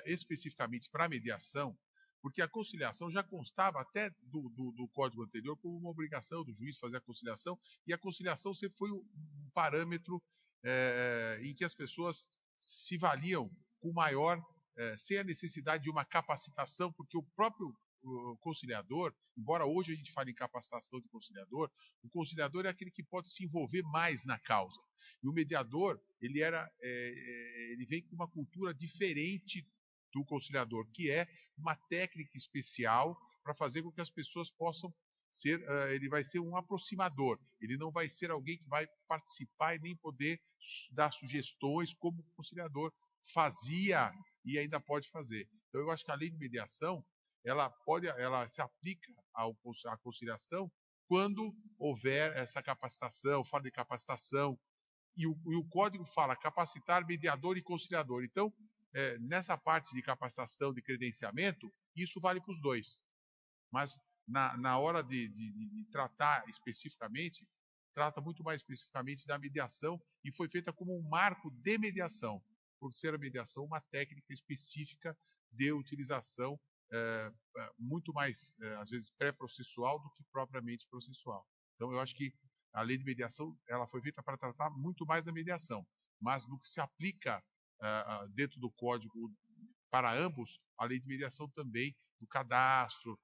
especificamente para a mediação, porque a conciliação já constava até do Código anterior como uma obrigação do juiz fazer a conciliação, e a conciliação sempre foi um parâmetro em que as pessoas se valiam com maior, sem a necessidade de uma capacitação, porque o próprio conciliador, embora hoje a gente fale em capacitação de conciliador, o conciliador é aquele que pode se envolver mais na causa. E o mediador, ele vem com uma cultura diferente do conciliador, que é uma técnica especial para fazer com que as pessoas possam ser, ele vai ser um aproximador, ele não vai ser alguém que vai participar e nem poder dar sugestões como o conciliador fazia e ainda pode fazer. Então eu acho que a lei de mediação, ela se aplica à conciliação quando houver essa capacitação, fala de capacitação, e o código fala capacitar, mediador e conciliador. Então, nessa parte de capacitação, de credenciamento, isso vale para os dois. Mas na hora de tratar especificamente, trata muito mais especificamente da mediação e foi feita como um marco de mediação, por ser a mediação uma técnica específica de utilização muito mais, às vezes, pré-processual do que propriamente processual. Então, eu acho que a lei de mediação ela foi feita para tratar muito mais da mediação, mas no que se aplica dentro do código para ambos, a lei de mediação também, no cadastro,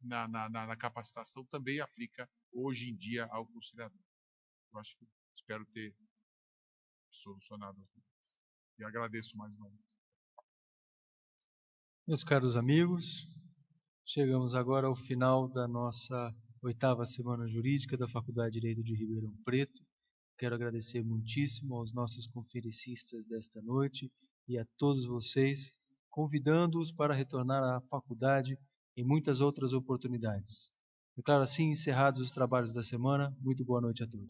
na capacitação, também aplica hoje em dia ao conciliador. Eu acho que espero ter solucionado as dúvidas. E agradeço mais uma vez. Meus caros amigos, chegamos agora ao final da nossa 8ª Semana Jurídica da Faculdade de Direito de Ribeirão Preto. Quero agradecer muitíssimo aos nossos conferencistas desta noite e a todos vocês, convidando-os para retornar à faculdade em muitas outras oportunidades. Declaro assim encerrados os trabalhos da semana. Muito boa noite a todos.